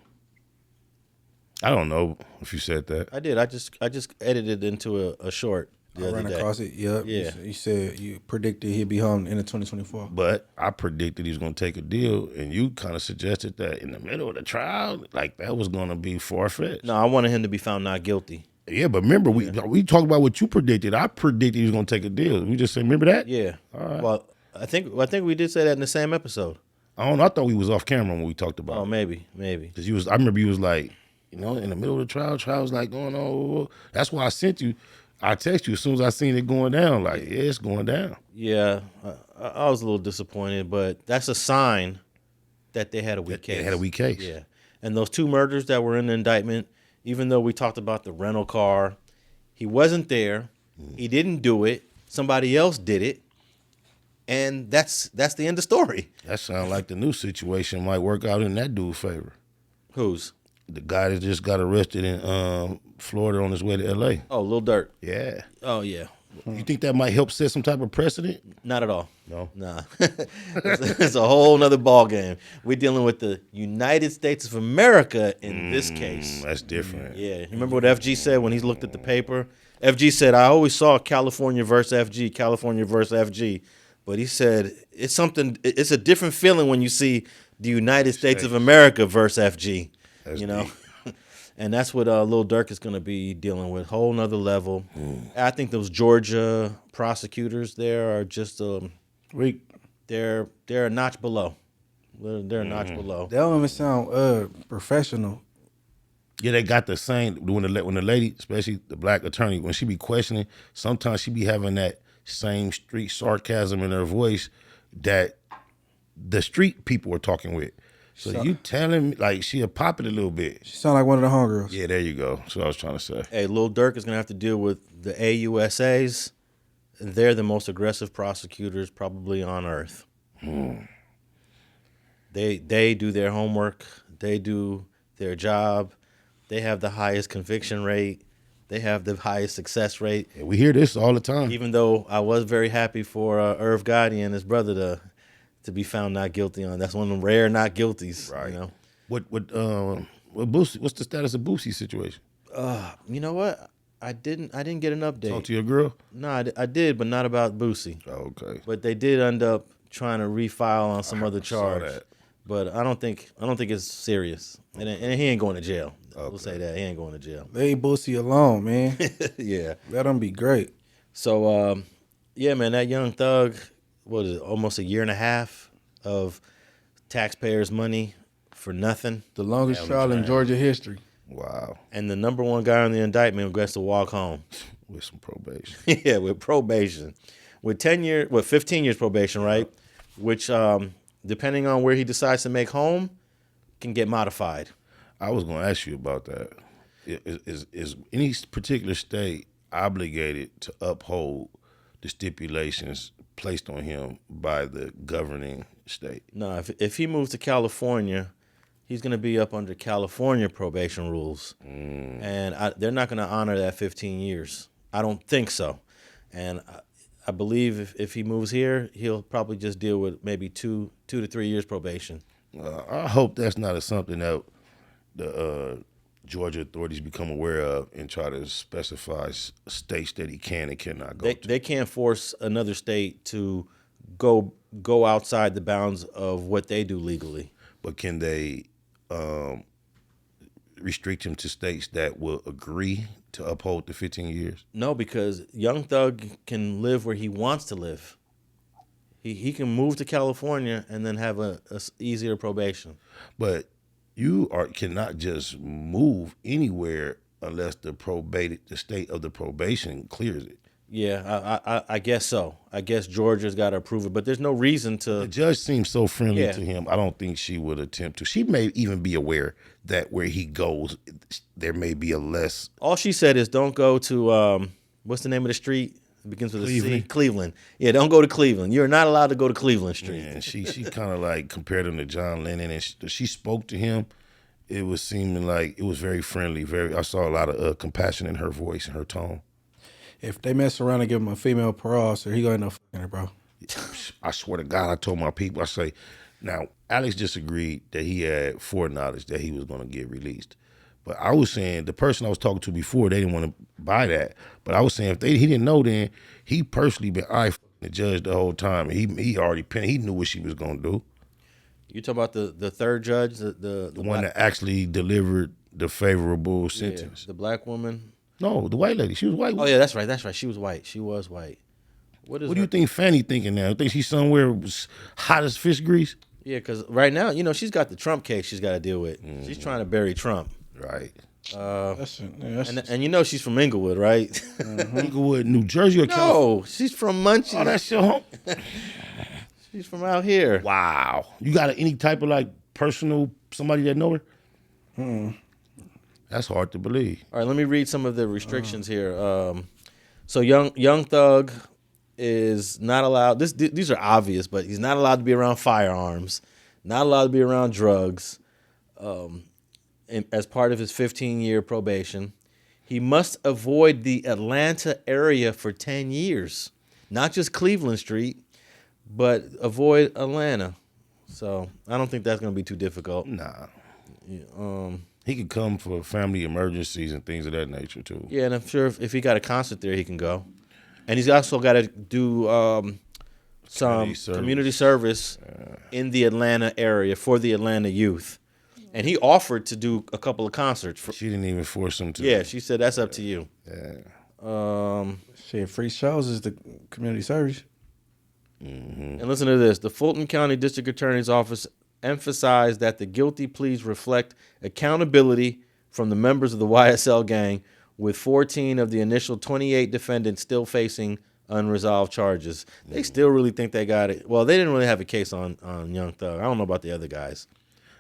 don't know if you said that. I did. I just edited into a short the I other ran day. across it. Yep. Yeah. You said you predicted he'd be home in 2024. But I predicted he was going to take a deal, and you kind of suggested that in the middle of the trial, like that was going to be far-fetched. No, I wanted him to be found not guilty. Yeah, but remember, we talked about what you predicted. I predicted he was going to take a deal. We just said, remember that? Yeah. All right. Well, I think we did say that in the same episode. I don't know. I thought we was off camera when we talked about Oh, it. maybe. Because I remember you was like, in the middle of the trial was like going on. That's why I sent you. I text you as soon as I seen it going down. Like, yeah, it's going down. Yeah, I was a little disappointed, but that's a sign that they had a weak case. They had a weak case. Yeah, and those 2 murders that were in the indictment, even though we talked about the rental car, he wasn't there. He didn't do it. Somebody else did it, and that's the end of the story. That sounds like the new situation might work out in that dude's favor. Whose? The guy that just got arrested in Florida on his way to L.A. Oh, Lil Durk. Yeah. Oh, yeah. You think that might help set some type of precedent? Not at all. No? Nah. It's a whole nother ball game. We're dealing with the United States of America in this case. That's different. Yeah. You remember what FG said when he looked at the paper? FG said, I always saw California versus FG, California versus FG. but he said it's something. It's a different feeling when you see the United States of America versus FG. That's you know, deep. and that's what Lil Durk is going to be dealing with. Whole nother level. I think those Georgia prosecutors there are just Weak. they're a notch below. They're a notch below. They don't even sound professional. Yeah, they got the same when the lady, especially the black attorney, when she be questioning, sometimes she be having that same street sarcasm in her voice that the street people are talking with. So you telling me like she'll pop it a little bit. She sound like one of the homegirls. Yeah, there you go. That's what I was trying to say. Hey, Lil Durk is going to have to deal with the AUSAs. They're the most aggressive prosecutors probably on earth. They do their homework. They do their job. They have the highest conviction rate. They have the highest success rate. Yeah, we hear this all the time. Even though I was very happy for Irv Gotti and his brother to be found not guilty on. That's one of them rare not guilties. Right. You know. What Boosie? What's the status of Boosie's situation? You know what? I didn't get an update. Talk to your girl? No, I did, but not about Boosie. Oh, okay. But they did end up trying to refile on some other saw charge. that. But I don't think it's serious, and he ain't going to jail. We'll say that he ain't going to jail. They ain't Boosie alone, man. Yeah. Let them be great. So yeah, man, that Young Thug, what is it? Almost a year and a half of taxpayers' money for nothing, The longest trial in Georgia history. Wow. and the number one guy on the indictment gets to walk home. With some probation. Yeah, with probation, with 15 years probation, right? Which, depending on where he decides to make home, can get modified. I was going to ask you about that. Is any particular state obligated to uphold the stipulations placed on him by the governing state? No, if he moves to California, he's going to be up under California probation rules, and they're not going to honor that 15 years. I don't think so, and I believe if he moves here, he'll probably just deal with maybe 2 to 3 years probation. I hope that's not something that the Georgia authorities become aware of and try to specify states that he can and cannot go to. They can't force another state to go outside the bounds of what they do legally. But can they restrict him to states that will agree to uphold the 15 years? No, because Young Thug can live where he wants to live. He can move to California and then have a easier probation. But you cannot just move anywhere unless the state of the probation clears it. Yeah, I guess so. I guess Georgia's got to approve it, but there's no reason The to. judge seems so friendly Yeah. to him. I don't think she would attempt to. She may even be aware that where he goes, there may be a less. All she said is don't go to what's the name of the street? It begins with a C. Cleveland. Cleveland. Yeah, don't go to Cleveland. You're not allowed to go to Cleveland Street. And she kind of like compared him to John Lennon, and she spoke to him. It was seeming like it was very friendly. I saw a lot of compassion in her voice and her tone. If they mess around and give him a female parole, so he gonna end up fucking her, bro. I swear to God, I told my people, I say, now, Alex disagreed that he had foreknowledge that he was going to get released. But I was saying, the person I was talking to before, they didn't want to buy that. But I was saying, if he didn't know then, he personally been the judge the whole time. He already he knew what she was going to do. You talk about the third judge, the one that actually delivered the favorable sentence. the black woman. No, the white lady. She was white. Oh yeah, that's right. She was white. She was white. What do you think Fanny thinking now? You think she's somewhere hot as fish grease? Yeah, because right now, she's got the Trump case she's got to deal with. Mm-hmm. She's trying to bury Trump. Right. And she's from Inglewood, right? Mm-hmm. Inglewood, New Jersey or No, she's from Munchie. Oh, that's your home? She's from out here. Wow. You got any type of like personal, somebody that know her? That's hard to believe. All right, let me read some of the restrictions here. So Young Thug is not allowed. These are obvious, but he's not allowed to be around firearms, not allowed to be around drugs. As part of his 15-year probation, he must avoid the Atlanta area for 10 years, not just Cleveland Street, but avoid Atlanta. So I don't think that's going to be too difficult. Nah. Yeah, he could come for family emergencies and things of that nature too. Yeah, and I'm sure if he got a concert there, he can go. And he's also got to do some community service in the Atlanta area for the Atlanta youth. And he offered to do a couple of concerts. She didn't even force him to. Yeah, she said, that's up to you. Yeah. Shit, free shows is the community service. And listen to this. The Fulton County District Attorney's Office emphasized that the guilty pleas reflect accountability from the members of the YSL gang, with 14 of the initial 28 defendants still facing unresolved charges. They still really think they got it. Well, they didn't really have a case on Young Thug. I don't know about the other guys.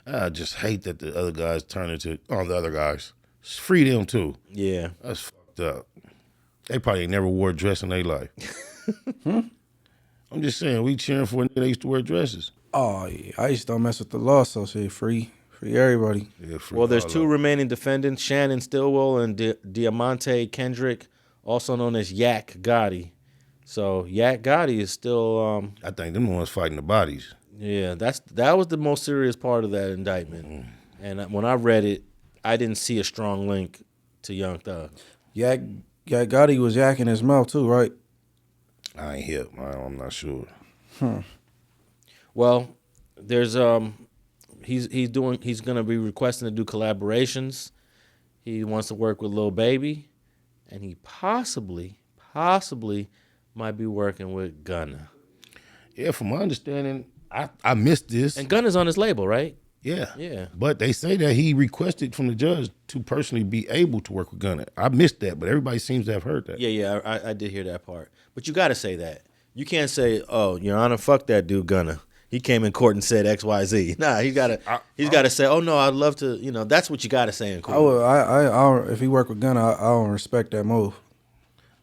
I just hate that the other guys turn into the other guys. Just free them too. Yeah. That's fucked up. They probably ain't never wore a dress in their life. I'm just saying, we cheering for a nigga that used to wear dresses. Oh yeah, I just don't mess with the law, so shit, free everybody. Yeah, free Well, there's all two up. remaining defendants, Shannon Stillwell and Diamante Kendrick, also known as Yak Gotti. So Yak Gotti is still, I think them the ones fighting the bodies. yeah, that was the most serious part of that indictment. And when I read it, I didn't see a strong link to Young Thug. Yak Gotti was yakking his mouth too, right? I ain't hip. I'm not sure. Well, there's he's gonna be requesting to do collaborations. He wants to work with Lil Baby, and he possibly might be working with Gunna. Yeah, from my understanding, I missed this. And Gunna's on his label, right? Yeah. Yeah. But they say that he requested from the judge to personally be able to work with Gunna. I missed that, but everybody seems to have heard that. Yeah, I did hear that part. But you got to say that. You can't say, "Oh, Your Honor, fuck that dude Gunna. He came in court and said X, Y, Z." Nah, he's got to say, "Oh no, I'd love to." You know, that's what you got to say in court. I if he work with Gunna, I don't respect that move.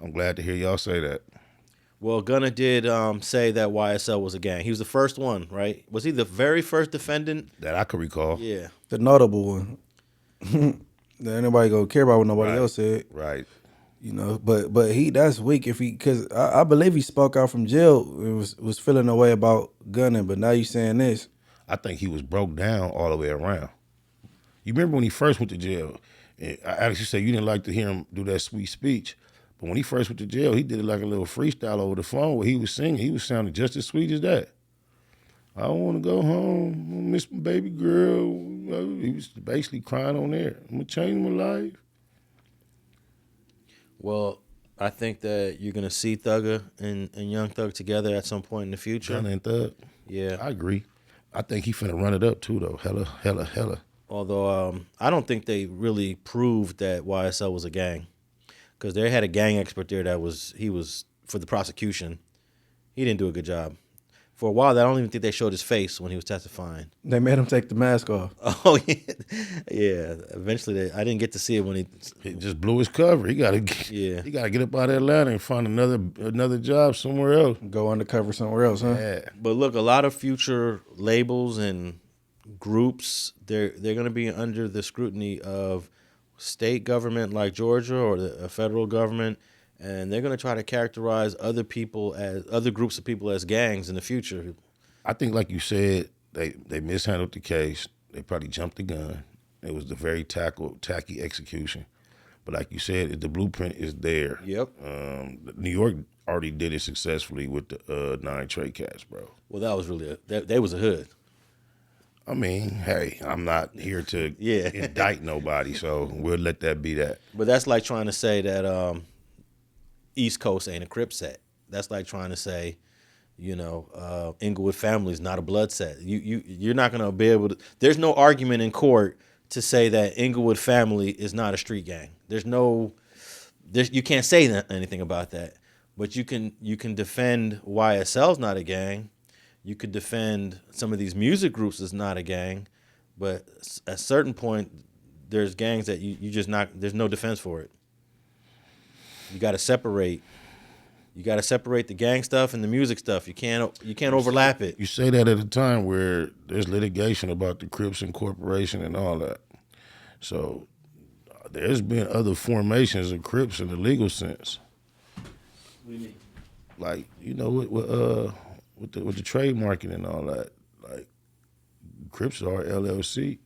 I'm glad to hear y'all say that. Well, Gunna did say that YSL was a gang. He was the first one, right? Was he the very first defendant? That I could recall. Yeah. The notable one. That anybody gonna care about what nobody else said. Right. You know, but that's weak if he, because I believe he spoke out from jail and was feeling a way about Gunna, but now you saying this. I think he was broke down all the way around. You remember when he first went to jail? Alex, you said you didn't like to hear him do that sweet speech. But when he first went to jail, he did it like a little freestyle over the phone where he was singing. He was sounding just as sweet as that. I don't want to go home. I miss my baby girl. He was basically crying on there. I'm going to change my life. Well, I think that you're going to see Thugger and Young Thug together at some point in the future. Gunna and Thug. Yeah. I agree. I think he finna run it up too, though. Hella. Although I don't think they really proved that YSL was a gang, because they had a gang expert there he was for the prosecution. He didn't do a good job. For a while, I don't even think they showed his face when he was testifying. They made him take the mask off. Oh yeah, yeah. Eventually, I didn't get to see it when He just blew his cover. He gotta get up out of Atlanta and find another job somewhere else. Go undercover somewhere else, huh? Yeah. But look, a lot of future labels and groups, they're going to be under the scrutiny of state government like Georgia or the federal government, and they're going to try to characterize other groups of people as gangs in the future. I think, like you said, they mishandled the case. They probably jumped the gun. It was the very tacky execution. But like you said, the blueprint is there. Yep. New York already did it successfully with the 9 Trey cats, bro. Well, that was really they was a hood. I mean, hey, I'm not here to indict nobody, so we'll let that be that. But that's like trying to say that East Coast ain't a Crip set. That's like trying to say, Inglewood family is not a blood set. You're not gonna be able to. There's no argument in court to say that Inglewood family is not a street gang. You can't say anything about that. But you can defend YSL's not a gang. You could defend some of these music groups as not a gang. But at a certain point, there's gangs that you just not. There's no defense for it. You got to separate. You got to separate the gang stuff and the music stuff. You can't overlap it. You say that at a time where there's litigation about the Crips Incorporation and all that. So there's been other formations of Crips in the legal sense. What do you mean? Like, with the trademarking and all that. Like, Crips are LLC.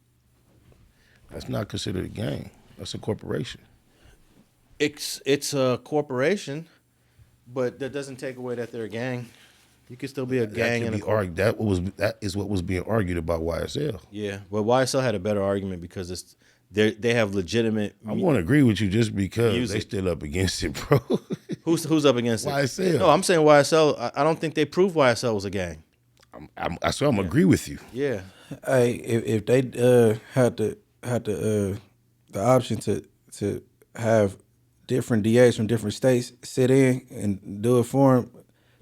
That's not considered a gang. That's a corporation. It's a corporation, but that doesn't take away that they're a gang. You could still be a gang in a court. That is what was being argued about YSL. Yeah, well, YSL had a better argument because they have legitimate. I want to agree with you just because music. they still up against it, bro. Who's up against it? YSL. No, I'm saying YSL. I don't think they proved YSL was a gang. I'm agree with you. Yeah. Hey, if they had the option to have different DAs from different states sit in and do it for them,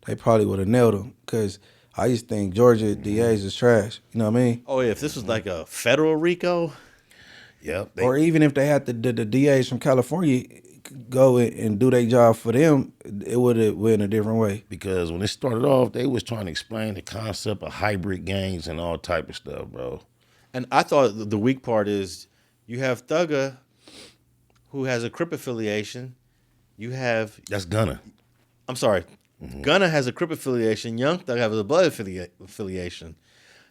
they probably would have nailed them. Because I used to think Georgia DAs is trash. You know what I mean? Oh yeah, if this was like a federal RICO. Yep. Or even if they had the DAs from California go and do their job for them, it would have went a different way. Because when it started off, they was trying to explain the concept of hybrid gangs and all type of stuff, bro. And I thought the weak part is you have Thugger, who has a Crip affiliation. You have That's Gunna. I'm sorry, Gunna has a Crip affiliation. Young Thug has a blood affiliation.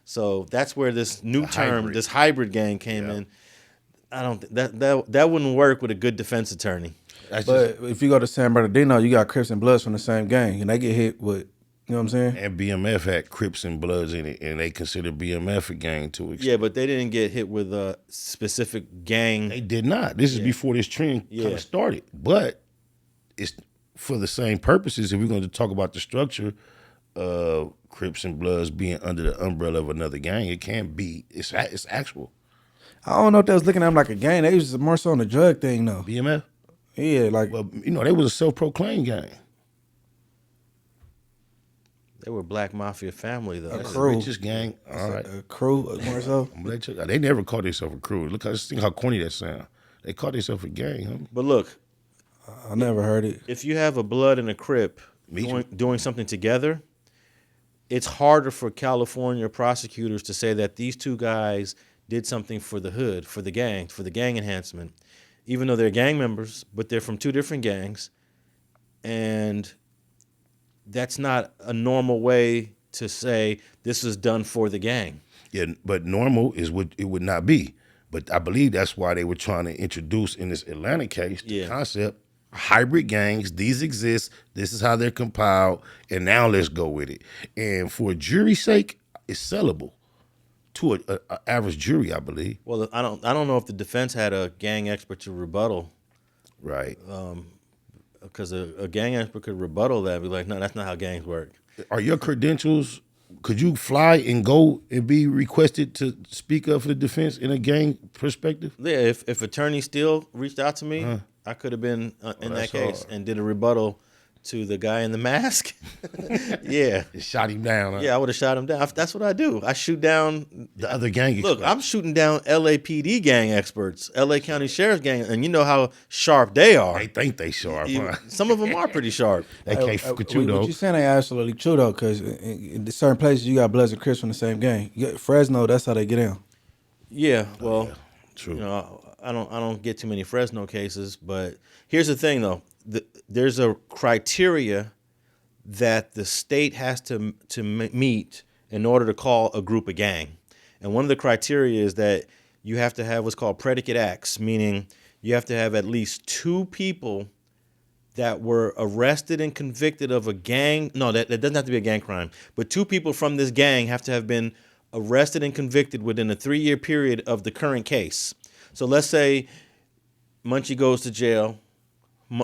So that's where this new term, this hybrid gang came in. I don't that wouldn't work with a good defense attorney. But if you go to San Bernardino, you got Crips and Bloods from the same gang, and they get hit with, you know what I'm saying? And BMF had Crips and Bloods in it, and they consider BMF a gang to extent. Yeah, but they didn't get hit with a specific gang. They did not. This is before this trend kind of started. But it's for the same purposes. If we're going to talk about the structure of Crips and Bloods being under the umbrella of another gang, it can't be. It's actual. I don't know if they was looking at them like a gang. They was more so on the drug thing, though. BMF? Yeah, like... Well, they was a self-proclaimed gang. They were Black Mafia family, though. A That's crew. the richest gang. All right. A crew, more so. They never called themselves a crew. Look, just think how corny that sound. They called themselves a gang, huh? But look, I never heard it. if you have a Blood and a Crip doing something together, it's harder for California prosecutors to say that these two guys did something for the hood, for the gang enhancement, even though they're gang members, but they're from two different gangs. And that's not a normal way to say this is done for the gang. Yeah, but normal is what it would not be. But I believe that's why they were trying to introduce in this Atlanta case the concept, hybrid gangs, these exist, this is how they're compiled, and now let's go with it. And for a jury's sake, it's sellable to an average jury, I believe. Well, I don't know if the defense had a gang expert to rebuttal. Right. Because a gang expert could rebuttal that, be like, no, that's not how gangs work. Are your credentials, could you fly and go and be requested to speak up for the defense in a gang perspective? Yeah, if Attorney Steele reached out to me, I could have been in that case and did a rebuttal to the guy in the mask. Yeah. Shot him down. Huh? Yeah, I would have shot him down. That's what I do. I shoot down the other gang Look, experts. I'm shooting down LAPD gang experts, LA County Sheriff's gang, and you know how sharp they are. They think they sharp, huh? Some of them are pretty sharp. They can't fuck with you, though. What you saying ain't absolutely true, though, because in certain places you got Bloods and Crips from the same gang. You got Fresno, that's how they get in. Yeah, well, True. You know, I don't get too many Fresno cases, but here's the thing, though. There's a criteria that the state has to meet in order to call a group a gang. And one of the criteria is that you have to have what's called predicate acts, meaning you have to have at least two people that were arrested and convicted of a gang. No, that doesn't have to be a gang crime, but two people from this gang have to have been arrested and convicted within a 3-year period of the current case. So let's say Munchie goes to jail.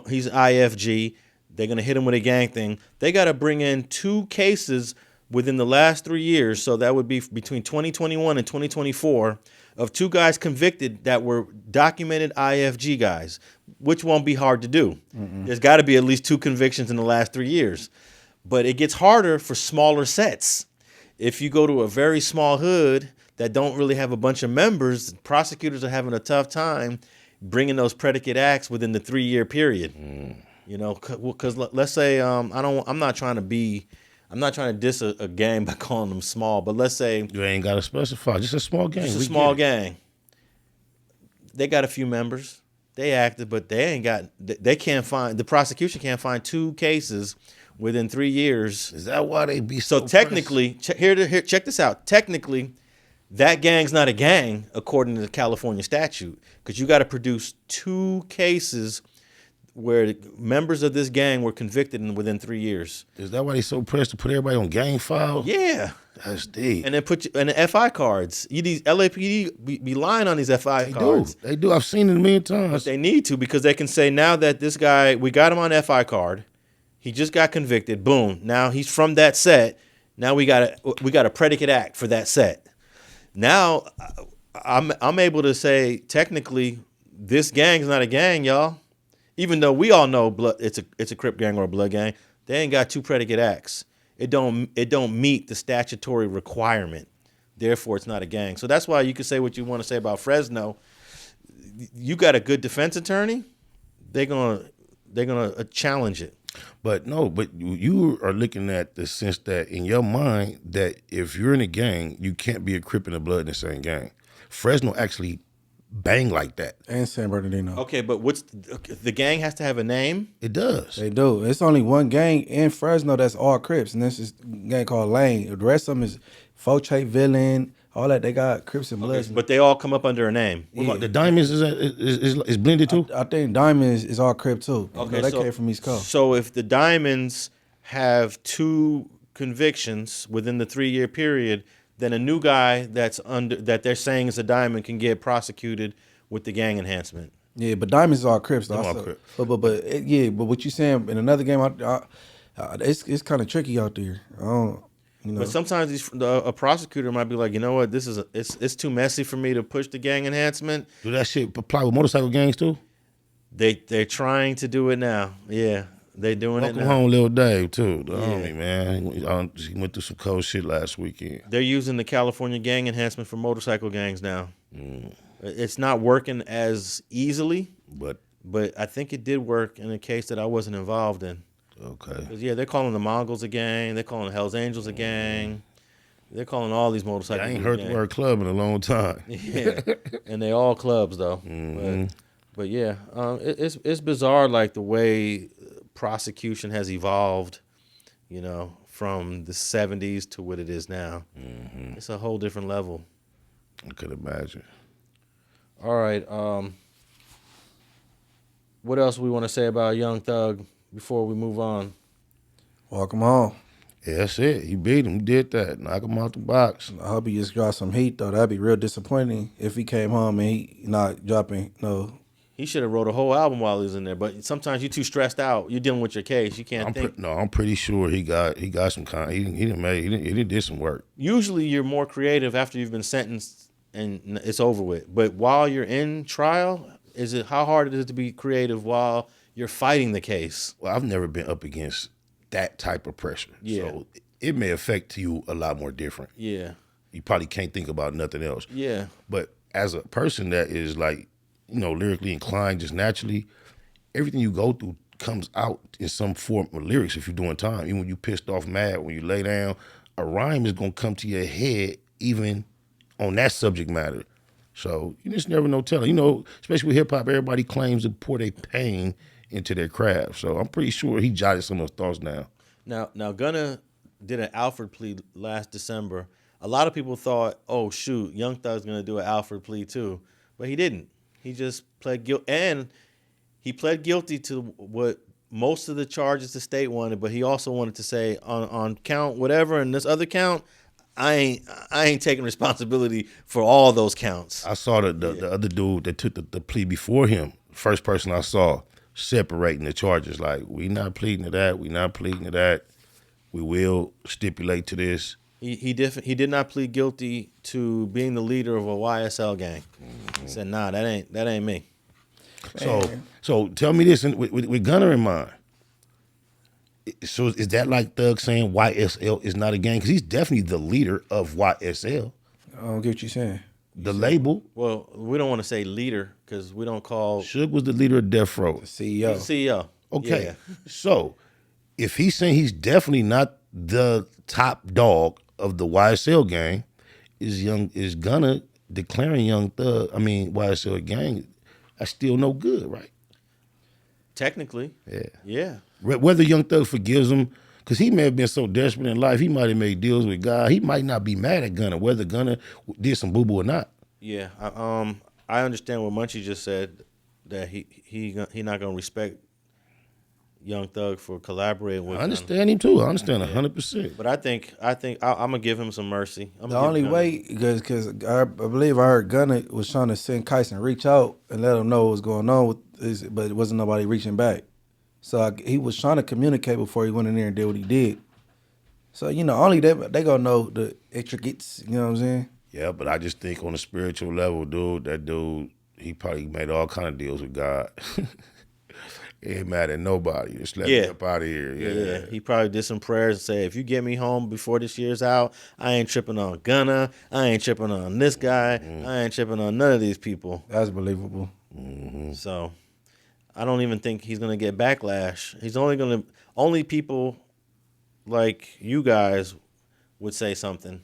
He's IFG. They're going to hit him with a gang thing. They got to bring in 2 cases within the last 3 years. So that would be between 2021 and 2024 of 2 guys convicted that were documented IFG guys, which won't be hard to do. There's got to be at least 2 convictions in the last 3 years. But it gets harder for smaller sets. If you go to a very small hood that don't really have a bunch of members, prosecutors are having a tough time bringing those predicate acts within the 3-year period. You know, because let's say I'm not trying to diss a gang by calling them small, but let's say You ain't got to specify. Just a small gang. it's a small gang. They got a few members. They acted, but they can't find, the prosecution can't find 2 cases within 3 years. Is that why they be So technically, check this out. Technically, that gang's not a gang according to the California statute, because you got to produce 2 cases where members of this gang were convicted within 3 years. Is that why they so pressed to put everybody on gang file? Yeah. That's deep. And then put you and the FI cards. These LAPD be lying on these FI They cards. do. They do. I've seen it a million times. But they need to, because they can say now that this guy, we got him on FI card. He just got convicted. Boom. Now he's from that set. Now we got a predicate act for that set. Now I'm able to say technically this gang's not a gang, y'all. Even though we all know it's a Crip gang or a blood gang, they ain't got 2 predicate acts. It don't meet the statutory requirement. Therefore, it's not a gang. So that's why you can say what you want to say about Fresno. You got a good defense attorney, they're gonna challenge it. But you are looking at the sense that in your mind that if you're in a gang, you can't be a Crip and a blood in the same gang. Fresno actually bang like that. And San Bernardino. Okay, but what's the gang has to have a name? It does. They do. It's only one gang in Fresno that's all Crips, and this is a gang called Lane. The rest of them is Foche, Villain, all that. They got Crips and Bloods. But they all come up under a name. What about the Diamonds is blended too? I think Diamonds is all Crip too. Okay, They came from East Coast. So if the Diamonds have 2 convictions within the 3-year period, then a new guy that they're saying is a Diamond can get prosecuted with the gang enhancement. Yeah, but Diamonds is all Crips though. Them all Crips. But what you saying in another game? It's kind of tricky out there. I don't. You know. But sometimes a prosecutor might be like, you know what, it's too messy for me to push the gang enhancement. Do that shit apply with motorcycle gangs too? They're trying to do it now. Yeah, they doing Welcome it now. home, Lil Dave too. The homie, man. He went through some cold shit last weekend. They're using the California gang enhancement for motorcycle gangs now. It's not working as easily, But I think it did work in a case that I wasn't involved in. okay. 'Cause, yeah, they're calling the Mongols a gang. They're calling the Hells Angels a gang. They're calling all these motorcycle I ain't groups heard the gangs. word club in a long time. Yeah, and they all clubs though. But yeah, it's bizarre, like the way prosecution has evolved, you know, from the 70s to what it is now. It's a whole different level. I could imagine. All right, what else we want to say about Young Thug before we move on? Welcome home. Yeah, that's it. He beat him. He did that. Knock him out the box. I hope he just got some heat though. That'd be real disappointing if he came home and he not dropping no. He should have wrote a whole album while he was in there. But sometimes you're too stressed out. You're dealing with your case. You can't think. I'm pretty sure he got some kind. He did some work. Usually you're more creative after you've been sentenced and it's over with. But while you're in trial, how hard it is to be creative while you're fighting the case? Well, I've never been up against that type of pressure. Yeah. So it may affect you a lot more different. Yeah. You probably can't think about nothing else. Yeah. But as a person that is like, you know, lyrically inclined just naturally, everything you go through comes out in some form of lyrics if you're doing time. Even when you pissed off, mad, when you lay down, a rhyme is going to come to your head even on that subject matter. So you just never know telling. You know, especially with hip hop, everybody claims to pour their pain into their craft. So I'm pretty sure he jotted some of those thoughts down. Now Gunna did an Alford Plea last December. A lot of people thought, oh shoot, Young Thug's gonna do an Alford Plea too, but he didn't. He just pled guilty, and he pled guilty to what most of the charges the state wanted, but he also wanted to say on count whatever and this other count, I ain't taking responsibility for all those counts. I saw the other dude that took the plea before him. First person I saw separating the charges. Like, we not pleading to that. We not pleading to that. We will stipulate to this. He did not plead guilty to being the leader of a YSL gang. He said, nah, that ain't me. So tell me this, with Gunna in mind. So is that like Thug saying YSL is not a gang? Because he's definitely the leader of YSL. I don't get what you're saying. The label. Well, we don't want to say leader because we don't call Suge was the leader of Death Row. CEO. CEO. Okay. Yeah. So if he's saying he's definitely not the top dog of the YSL gang, is Gunna declaring YSL gang, that's still no good, right? Technically. Yeah. Yeah. Whether Young Thug forgives him, because he may have been so desperate in life, he might have made deals with God. He might not be mad at Gunna, whether Gunna did some boo-boo or not. Yeah. I understand what Munchie just said, that he not gonna respect Young Thug for collaborating with I understand him too. I understand 100%. But I think I'm gonna give him some mercy. The only way, because I believe I heard Gunna was trying to send Kyson reach out and let him know what was going on with this, but it wasn't nobody reaching back. So he was trying to communicate before he went in there and did what he did. So, only they gonna know the intricacies, you know what I'm saying? Yeah, but I just think on a spiritual level, that dude, he probably made all kind of deals with God. It ain't mad at nobody. Just let me up out of here. Yeah. He probably did some prayers and say, if you get me home before this year's out, I ain't tripping on Gunna. I ain't tripping on this guy. I ain't tripping on none of these people. That's believable. So I don't even think he's gonna get backlash. He's only people like you guys would say something,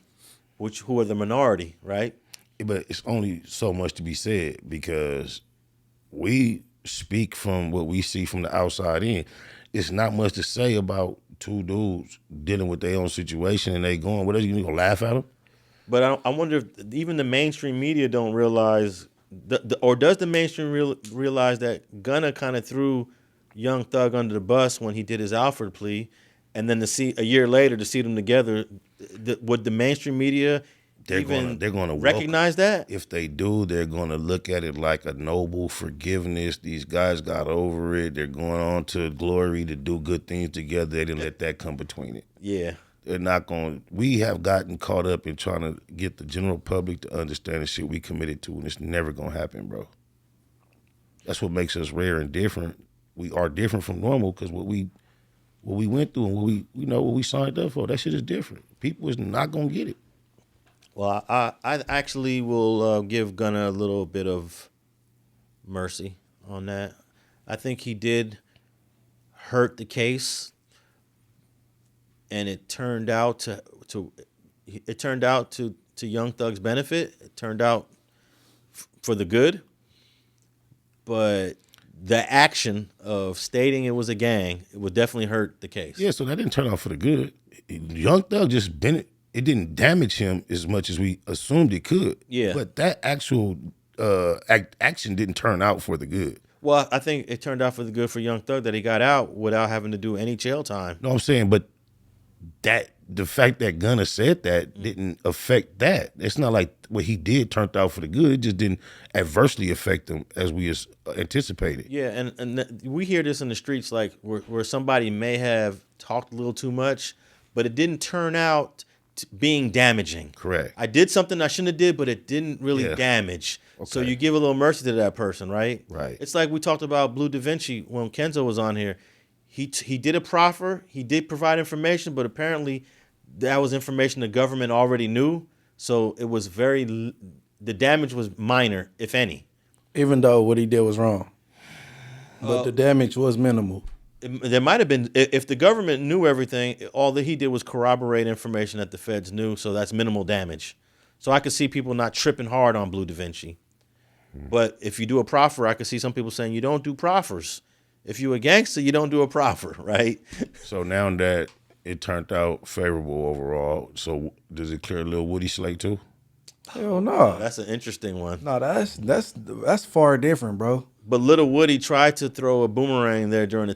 who are the minority, right? But it's only so much to be said because we speak from what we see from the outside in. It's not much to say about two dudes dealing with their own situation and they going, what are you gonna laugh at them? But I wonder if even the mainstream media don't realize, or does the mainstream realize that Gunna kind of threw Young Thug under the bus when he did his Alford plea, and then a year later to see them together, would the mainstream media they're gonna recognize that? If they do, they're gonna look at it like a noble forgiveness. These guys got over it. They're going on to glory to do good things together. They didn't let that come between it. Yeah. They're not going. We have gotten caught up in trying to get the general public to understand the shit we committed to, and it's never gonna happen, bro. That's what makes us rare and different. We are different from normal because what we went through and what we signed up for. That shit is different. People is not gonna get it. Well, I actually will give Gunna a little bit of mercy on that. I think he did hurt the case, and it turned out to Young Thug's benefit. It turned out for the good, but the action of stating it was a gang, it would definitely hurt the case. Yeah, so that didn't turn out for the good. Young Thug just been. It didn't damage him as much as we assumed it could. Yeah. But that actual action didn't turn out for the good. Well, I think it turned out for the good for Young Thug that he got out without having to do any jail time. No, I'm saying, but the fact that Gunna said that didn't affect that. It's not like what he did turned out for the good. It just didn't adversely affect him as we anticipated. Yeah, and we hear this in the streets, like where somebody may have talked a little too much, but it didn't turn out being damaging. Correct. I did something I shouldn't have did, but it didn't really damage. Okay. So you give a little mercy to that person, right? Right. It's like we talked about Blue Da Vinci when Kenzo was on here. He did a proffer. He did provide information, but apparently that was information the government already knew. So it was the damage was minor, if any. Even though what he did was wrong. But the damage was minimal. There might have been, if the government knew everything, all that he did was corroborate information that the feds knew, so that's minimal damage. So I could see people not tripping hard on Blue Da Vinci. But if you do a proffer, I could see some people saying you don't do proffers. If you a gangster, you don't do a proffer, right? So now that it turned out favorable overall, so does it clear Lil Woody slate too? Hell no. That's an interesting one. No, that's far different, bro. But Little Woody tried to throw a boomerang there when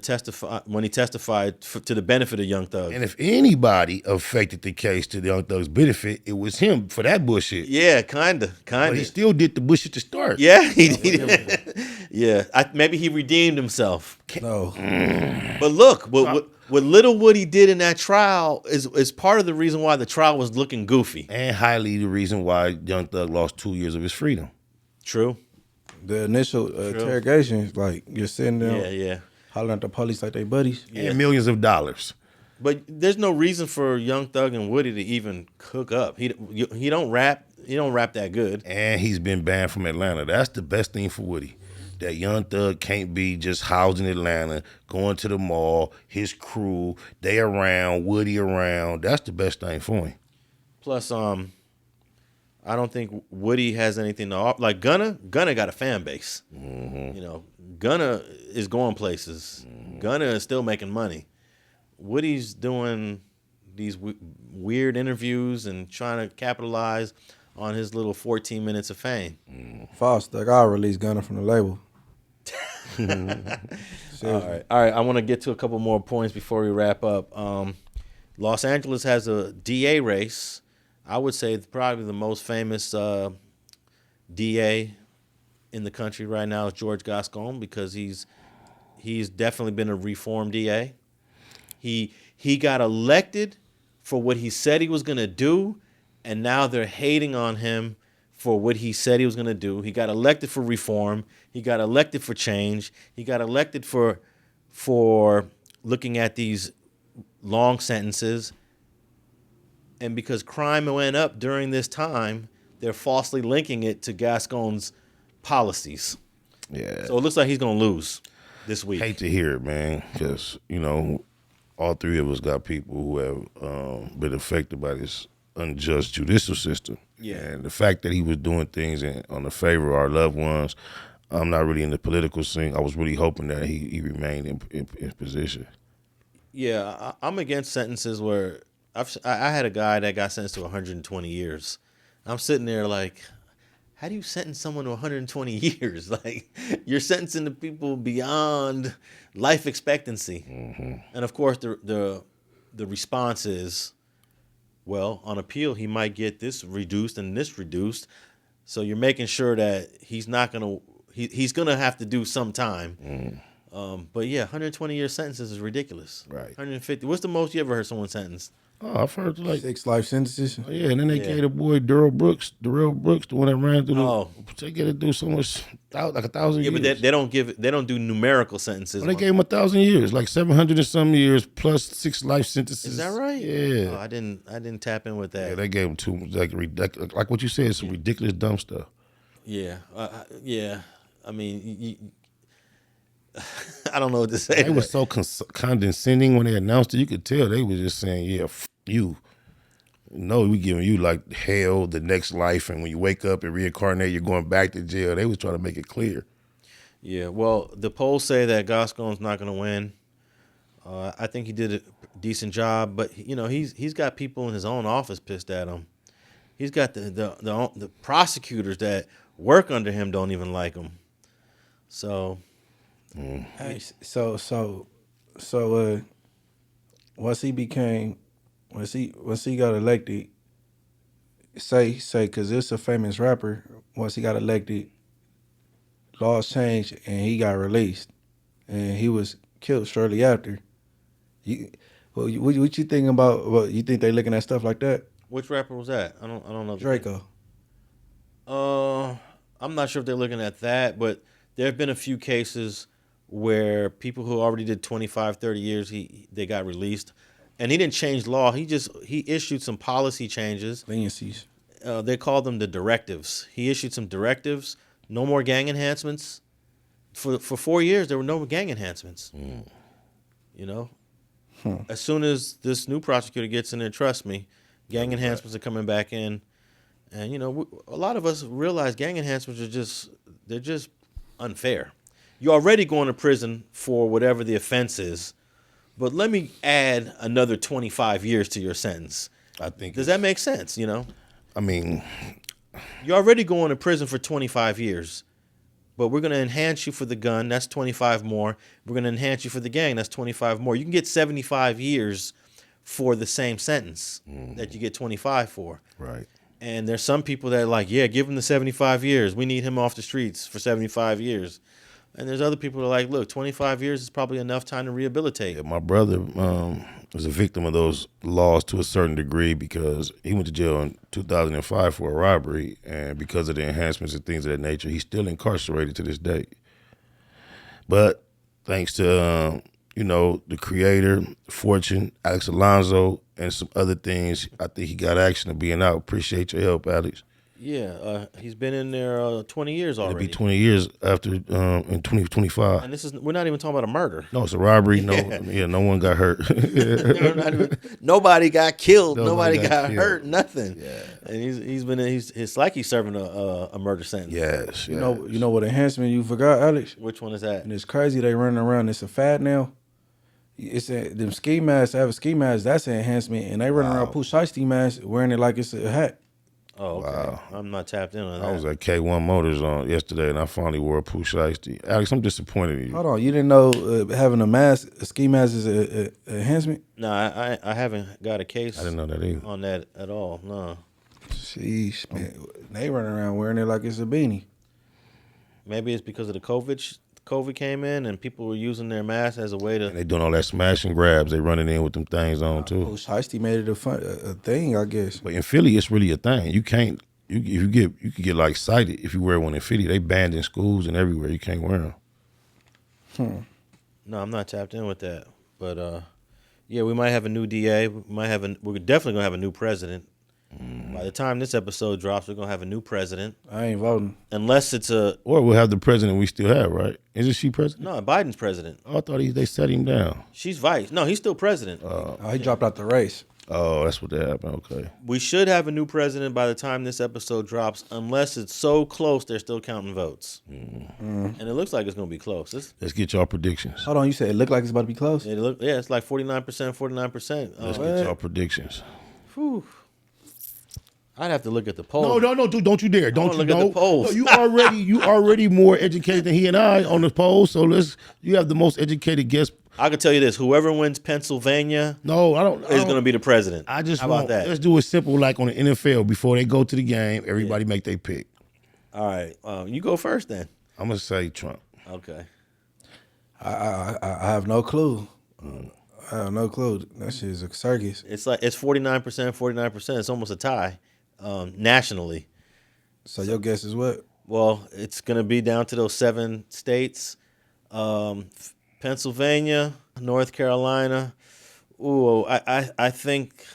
he testified to the benefit of Young Thug. And if anybody affected the case to the Young Thug's benefit, it was him for that bullshit. Yeah, kinda. But he still did the bullshit to start. Yeah, he did. Yeah, maybe he redeemed himself. No. But look, what Little Woody did in that trial is part of the reason why the trial was looking goofy. And highly the reason why Young Thug lost 2 years of his freedom. True. The initial interrogation, like you're sitting there, hollering at the police like they buddies, and millions of dollars. But there's no reason for Young Thug and Woody to even cook up. He don't rap. He don't rap that good. And he's been banned from Atlanta. That's the best thing for Woody. That Young Thug can't be just housed in Atlanta, going to the mall, his crew, they around, Woody around. That's the best thing for him. Plus, I don't think Woody has anything to offer. Like Gunna got a fan base. Mm-hmm. You know, Gunna is going places. Mm-hmm. Gunna is still making money. Woody's doing these weird interviews and trying to capitalize on his little 14 minutes of fame. False, like I'll release Gunna from the label. Seriously. All right. I want to get to a couple more points before we wrap up. Los Angeles has a DA race. I would say probably the most famous DA in the country right now is George Gascon, because he's definitely been a reformed DA. He got elected for what he said he was going to do, and now they're hating on him for what he said he was going to do. He got elected for reform. He got elected for change. He got elected for looking at these long sentences. And because crime went up during this time, they're falsely linking it to Gascon's policies. Yeah. So it looks like he's going to lose this week. Hate to hear it, man, because, all three of us got people who have been affected by this unjust judicial system. Yeah. And the fact that he was doing things on the favor of our loved ones, I'm not really in the political scene. I was really hoping that he remained in position. Yeah, I'm against sentences where I had a guy that got sentenced to 120 years. I'm sitting there like, how do you sentence someone to 120 years? Like, you're sentencing the people beyond life expectancy. Mm-hmm. And of course, the response is, well, on appeal, he might get this reduced and this reduced. So you're making sure that he's gonna have to do some time. But yeah, 120-year sentences is ridiculous. Right. 150. What's the most you ever heard someone sentenced? Oh, I've heard 6 life sentences. Yeah, and then they gave the boy Darrell Brooks, the one that ran through they get to do so much, like 1,000 years. Yeah, but they don't do numerical sentences. Well, they gave him 1,000 years, like 700 and some years plus 6 life sentences. Is that right? Yeah. Oh, I didn't tap in with that. Yeah, they gave him too like what you said, some ridiculous dumb stuff. Yeah, yeah. I mean, I don't know what to say. They were so condescending when they announced it. You could tell they were just saying, "Yeah, you." No, we giving you like hell, the next life, and when you wake up and reincarnate, you're going back to jail. They was trying to make it clear. Yeah, well, the polls say that Gascon's not going to win. I think he did a decent job, but he's got people in his own office pissed at him. He's got the prosecutors that work under him don't even like him. So, Hey, so once he got elected, say because it's a famous rapper. Once he got elected, laws changed and he got released, and he was killed shortly after. What you think about? What you think they looking at stuff like that? which rapper was that? I don't know. Draco. I'm not sure if they're looking at that, but there have been a few cases where people who already did 25, 30 years, they got released. And he didn't change law. He issued some policy changes. Leniencies. They called them the directives. He issued some directives. No more gang enhancements. For 4 years, there were no gang enhancements. As soon as this new prosecutor gets in there, trust me, gang enhancements are coming back in. And, a lot of us realize gang enhancements they're just unfair. You're already going to prison for whatever the offense is, but let me add another 25 years to your sentence. I think. Does that make sense, I mean, you're already going to prison for 25 years, but we're going to enhance you for the gun. That's 25 more. We're going to enhance you for the gang. That's 25 more. You can get 75 years for the same sentence that you get 25 for. right. And there's some people that are like, yeah, give him the 75 years. We need him off the streets for 75 years. And there's other people that are like, look, 25 years is probably enough time to rehabilitate. Yeah, my brother was a victim of those laws to a certain degree because he went to jail in 2005 for a robbery, and because of the enhancements and things of that nature, he's still incarcerated to this day. But thanks to the creator, Fortune, Alex Alonso, and some other things, I think he got action of being out. Appreciate your help, Alex. Yeah, he's been in there 20 years already. It'll be 20 years after in 2025. And we're not even talking about a murder. No, it's a robbery. No one got hurt. Nobody got killed. Nobody Nobody got got killed. hurt. Nothing. Yeah. And it's like he's serving a murder sentence. Yes. You know what enhancement you forgot, Alex? Which one is that? And it's crazy they running around. It's a fad now. It's them ski masks. Have a ski mask. That's an enhancement. And they running around Pooh Shiesty masks wearing it like it's a hat. Oh, okay. Wow. I'm not tapped in on that. I was at K1 Motors on yesterday, and I finally wore a Pooh Shiesty. Alex, I'm disappointed in you. Hold on, you didn't know having a ski mask is a enhancement? No, I haven't got a case I didn't know that either. on that at all. No. Sheesh, man. They running around wearing it like it's a beanie. Maybe it's because of the COVID came in and people were using their mask as a way to. And they doing all that smash and grabs. They running in with them things on too. Shiesty made it a thing, I guess. But in Philly, it's really a thing. You can't. You could get like cited if you wear one in Philly. They banned in schools and everywhere. You can't wear them. No, I'm not tapped in with that. But yeah, we might have a new DA. We're definitely gonna have a new president. By the time this episode drops, we're gonna have a new president. I ain't voting. Unless it's Or we'll have the president we still have, right? Isn't she president? no, Biden's president. Oh, I thought they set him down. She's vice. No, he's still president. He dropped out the race. Oh, that's what that happened. Okay. We should have a new president by the time this episode drops, unless it's so close they're still counting votes. And it looks like it's gonna be close. Let's get y'all predictions. Hold on, you said it looked like it's about to be close? It's like 49%. Let's get y'all predictions. Whew. I'd have to look at the poll. No, dude, don't you dare. Don't you look at the polls. No, you already more educated than he and I on the polls, so you have the most educated guest. I can tell you this: whoever wins Pennsylvania, No, I don't. is going to be the president. I just How want, about that? Let's do it simple, like on the NFL. Before they go to the game, everybody make their pick. All right, you go first then. I'm gonna say Trump. Okay. I have no clue. I have no clue. That shit is a circus. It's 49%, 49%. It's almost a tie nationally. So your guess is what? Well, it's going to be down to those 7 states: Pennsylvania, North Carolina. Ooh, I think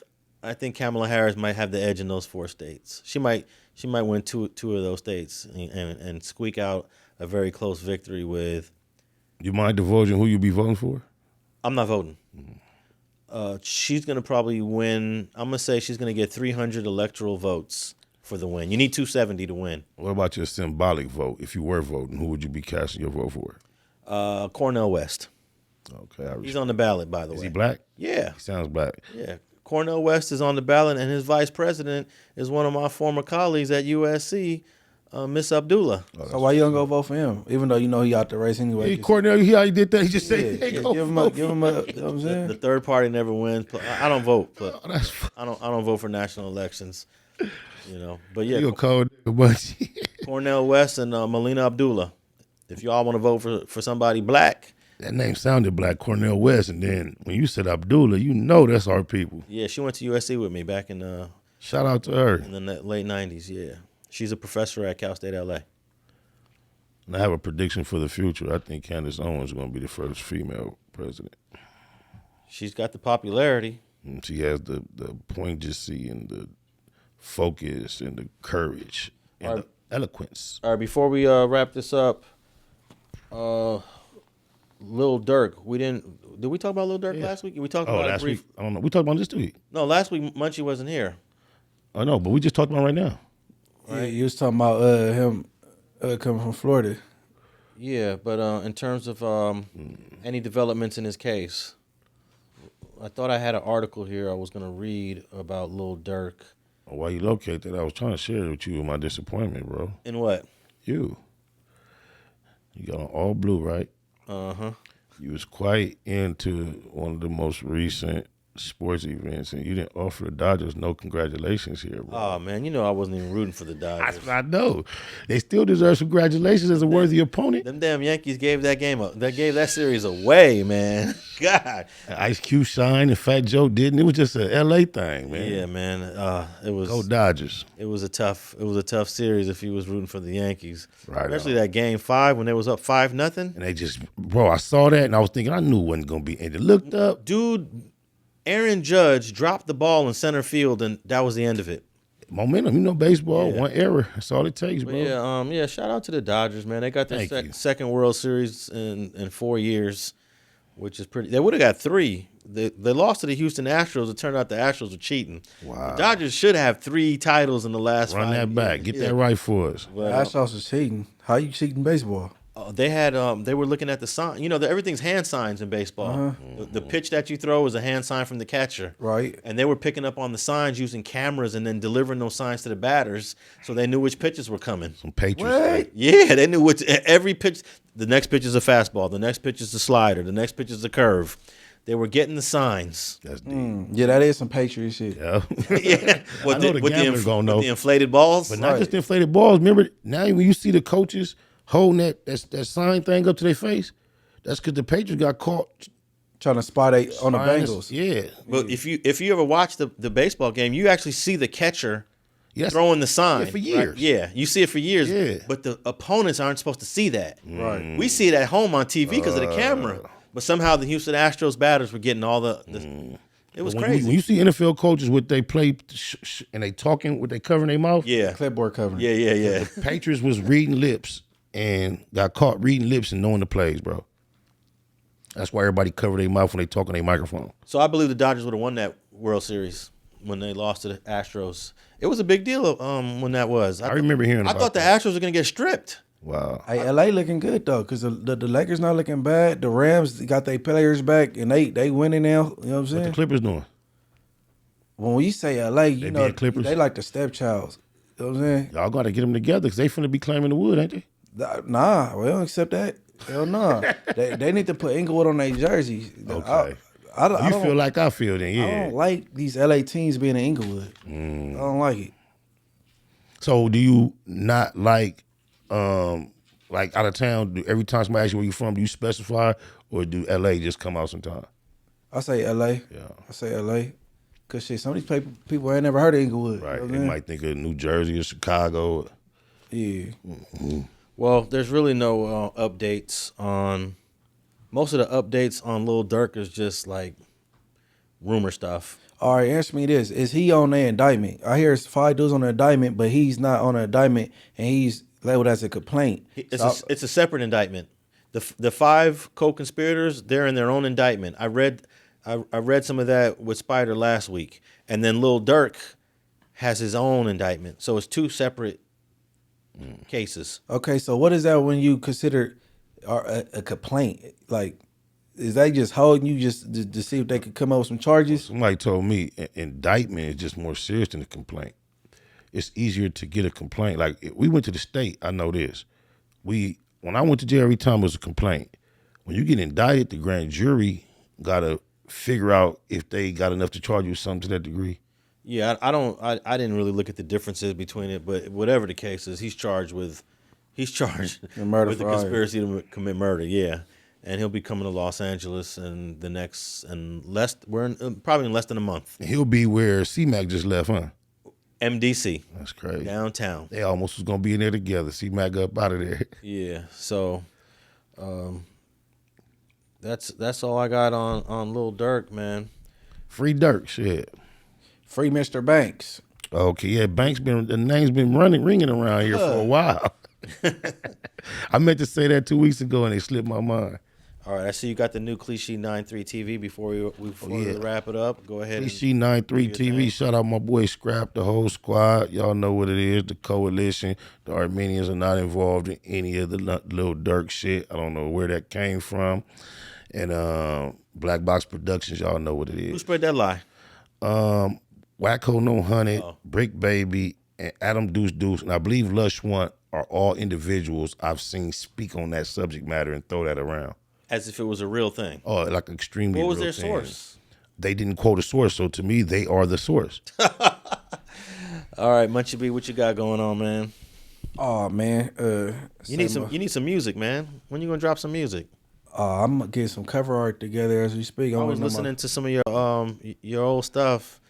Kamala Harris might have the edge in those 4 states. She might win two of those states and squeak out a very close victory with. You mind divulging who you be voting for? I'm not voting. She's going to probably win. I'm going to say she's going to get 300 electoral votes for the win. You need 270 to win. What about your symbolic vote? If you were voting, who would you be casting your vote for? Cornel West. Okay, He's on the ballot, by the way. Is he black? Yeah. He sounds black. Yeah. Cornel West is on the ballot, and his vice president is one of my former colleagues at USC, Miss Abdullah. So why you don't go vote for him? Even though you know he out the race anyway. Hey, Cornell, he how he did that? He just said, Yeah, hey, go give him vote a, you know what I'm saying? The third party never wins. I don't vote, but That's I don't vote for national elections. But yeah, you a cold nigga, Munchie. Cornel West and Melina Abdullah. If y'all want to vote for somebody black, That name sounded black, Cornel West, and then when you said Abdullah, you know that's our people. yeah, she went to USC with me back in Shout out to her. the late '90s. Yeah, she's a professor at Cal State LA. And I have a prediction for the future. I think Candace Owens is going to be the first female president. She's got the popularity. And she has the poignancy and the focus and the courage and the eloquence. All right, before we wrap this up, Lil Durk. Did we talk about Lil Durk last week? We talked about it last brief. week. I don't know. We talked about this 2 weeks. No, last week Munchie wasn't here. I know, but we just talked about it right now. Yeah, you was talking about him coming from Florida. Yeah, but in terms of any developments in his case, I thought I had an article here I was going to read about Lil Durk. Why you locate that? I was trying to share it with you my disappointment, bro. In what? You got on all blue, right? Uh-huh. You was quite into one of the most recent sports events, and you didn't offer the Dodgers no congratulations here, bro. Oh, man, I wasn't even rooting for the Dodgers. I know. They still deserve some congratulations as a worthy opponent. Them damn Yankees gave that game up. They gave that series away, man. God. Ice Cube shined and Fat Joe didn't. It was just a LA thing, man. Yeah, man. It was Go Dodgers. It was a tough series if he was rooting for the Yankees. Right Especially on. that game 5 when they was up 5-0. And they just, bro, I saw that and I was thinking I knew it wasn't going to be. And it looked up. Dude, Aaron Judge dropped the ball in center field, and that was the end of it. Momentum, baseball, Yeah. one error. That's all it takes, bro. But yeah, shout out to the Dodgers, man. They got their Thank you. second World Series in 4 years, which is pretty. They would have got 3. They lost to the Houston Astros. It turned out the Astros were cheating. Wow. The Dodgers should have 3 titles in the last 5 Run that years. back. Get Yeah. that right for us. But, Astros is cheating. How you cheating baseball? They had they were looking at the sign. You know, everything's hand signs in baseball. The pitch that you throw is a hand sign from the catcher. Right. And they were picking up on the signs using cameras and then delivering those signs to the batters so they knew which pitches were coming. Some Patriots. Yeah, they knew which every pitch. The next pitch is a fastball. The next pitch is a slider. The next pitch is a curve. They were getting the signs. That's deep. Yeah, that is some Patriot shit. Yeah. Yeah, I know the gambler gonna know. with the inflated balls. But not just the inflated balls. Remember, now when you see the coaches holding that sign thing up to their face, that's because the Patriots got caught Trying to spy they on the spying Bengals. Yeah. But if you ever watch the baseball game, you actually see the catcher Yes. throwing the sign. Yeah, for years. Right? Yeah, you see it for years. Yeah. But the opponents aren't supposed to see that. Right. We see it at home on TV because of the camera. But somehow the Houston Astros batters were getting all the it was When crazy. you see NFL coaches with they play and they talking with they covering their mouth, Yeah. Clipboard covering. Yeah. Patriots was reading lips and got caught reading lips and knowing the plays, bro. That's why everybody cover their mouth when they talk on their microphone. So I believe the Dodgers would have won that World Series when they lost to the Astros. It was a big deal when that was. I remember hearing I about thought the that. Astros were going to get stripped. Wow. Hey, LA looking good though, because the Lakers not looking bad. The Rams got their players back and they winning now. You know what I'm What saying? the Clippers doing? When we say LA, you They know being Clippers? they like the stepchilds. You know what I'm saying? Y'all got to get them together because they finna be claiming the wood, ain't they? Nah, we don't accept that. Hell no. they need to put Inglewood on their jerseys. Okay. I You don't, feel like I feel then, I yeah. don't like these LA teams being in Inglewood. I don't like it. So do you not like out of town, every time somebody asks you where you from, do you specify or do LA just come out sometime? I say LA. Yeah. I say LA. Cause shit, some of these people ain't never heard of Inglewood. Right. You know what They I'm might think of New Jersey or Chicago. saying? Yeah. Well, there's really no updates on. Most of the updates on Lil Durk is just like rumor stuff. All right, answer me this: is he on the indictment? I hear it's 5 dudes on the indictment, but he's not on the indictment, and he's labeled as a complaint. It's a separate indictment. The 5 co-conspirators, they're in their own indictment. I read some of that with Spider last week, and then Lil Durk has his own indictment. So it's 2 separate cases. Okay, so what is that when you consider a complaint? Like, is they just holding you just to see if they could come up with some charges? Somebody told me indictment is just more serious than a complaint. It's easier to get a complaint. Like, if we went to the state, I know this. When I went to jail, every time it was a complaint. When you get indicted, the grand jury got to figure out if they got enough to charge you with something to that degree. Yeah, I didn't really look at the differences between it, but whatever the case is, he's charged with murder with the for hire. conspiracy to commit murder. Yeah, and he'll be coming to Los Angeles in probably in less than a month. He'll be where C-Mac just left, huh? MDC That's crazy. downtown. They almost was going to be in there together. C-Mac up out of there. Yeah, so that's all I got on Lil Durk, man. Free Durk, shit. Free Mr. Banks. Okay, yeah, the name's been ringing around here for a while. I meant to say that 2 weeks ago and it slipped my mind. All right, I see you got the new Cliche 9.3 TV. Before we wrap it up, go ahead. Cliche 9.3 TV, shout out my boy Scrap, the whole squad. Y'all know what it is, the coalition. The Armenians are not involved in any of the Lil Durk shit. I don't know where that came from. And Black Box Productions, y'all know what it is. Who spread that lie? Wacko No Honey, Brick Baby, and Adam Deuce Deuce, and I believe Lush One are all individuals I've seen speak on that subject matter and throw that around. As if it was a real thing. Oh, like extremely What was real their thing. source? They didn't quote a source, so to me, they are the source. All right, Munchie B, what you got going on, man? Oh man, You need some music, man. When you gonna drop some music? I'm gonna get some cover art together as we speak. I was listening to some of your old stuff.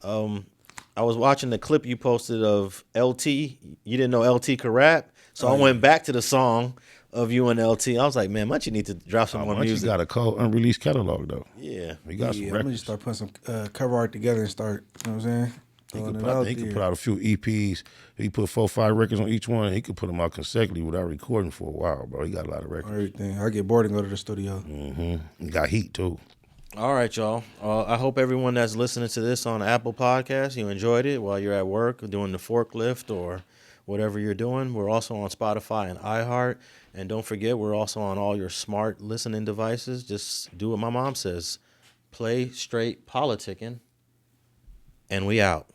I was watching the clip you posted of LT. You didn't know LT could rap, so I went back to the song of you and LT. I was like, man, Munchie need to drop some more Munchie music. got a unreleased catalog though. Yeah, He got some I'm gonna records. just start putting some cover art together and start. You know what I'm saying? He could put out a few EPs. He put 4 or 5 records on each one. He could put them out consecutively without recording for a while, bro. He got a lot of records. Everything. I get bored and go to the studio. He got heat too. All right, y'all. I hope everyone that's listening to this on Apple Podcasts, you enjoyed it while you're at work or doing the forklift or whatever you're doing. We're also on Spotify and iHeart. And don't forget, we're also on all your smart listening devices. Just do what my mom says. Play straight politicking. And we out.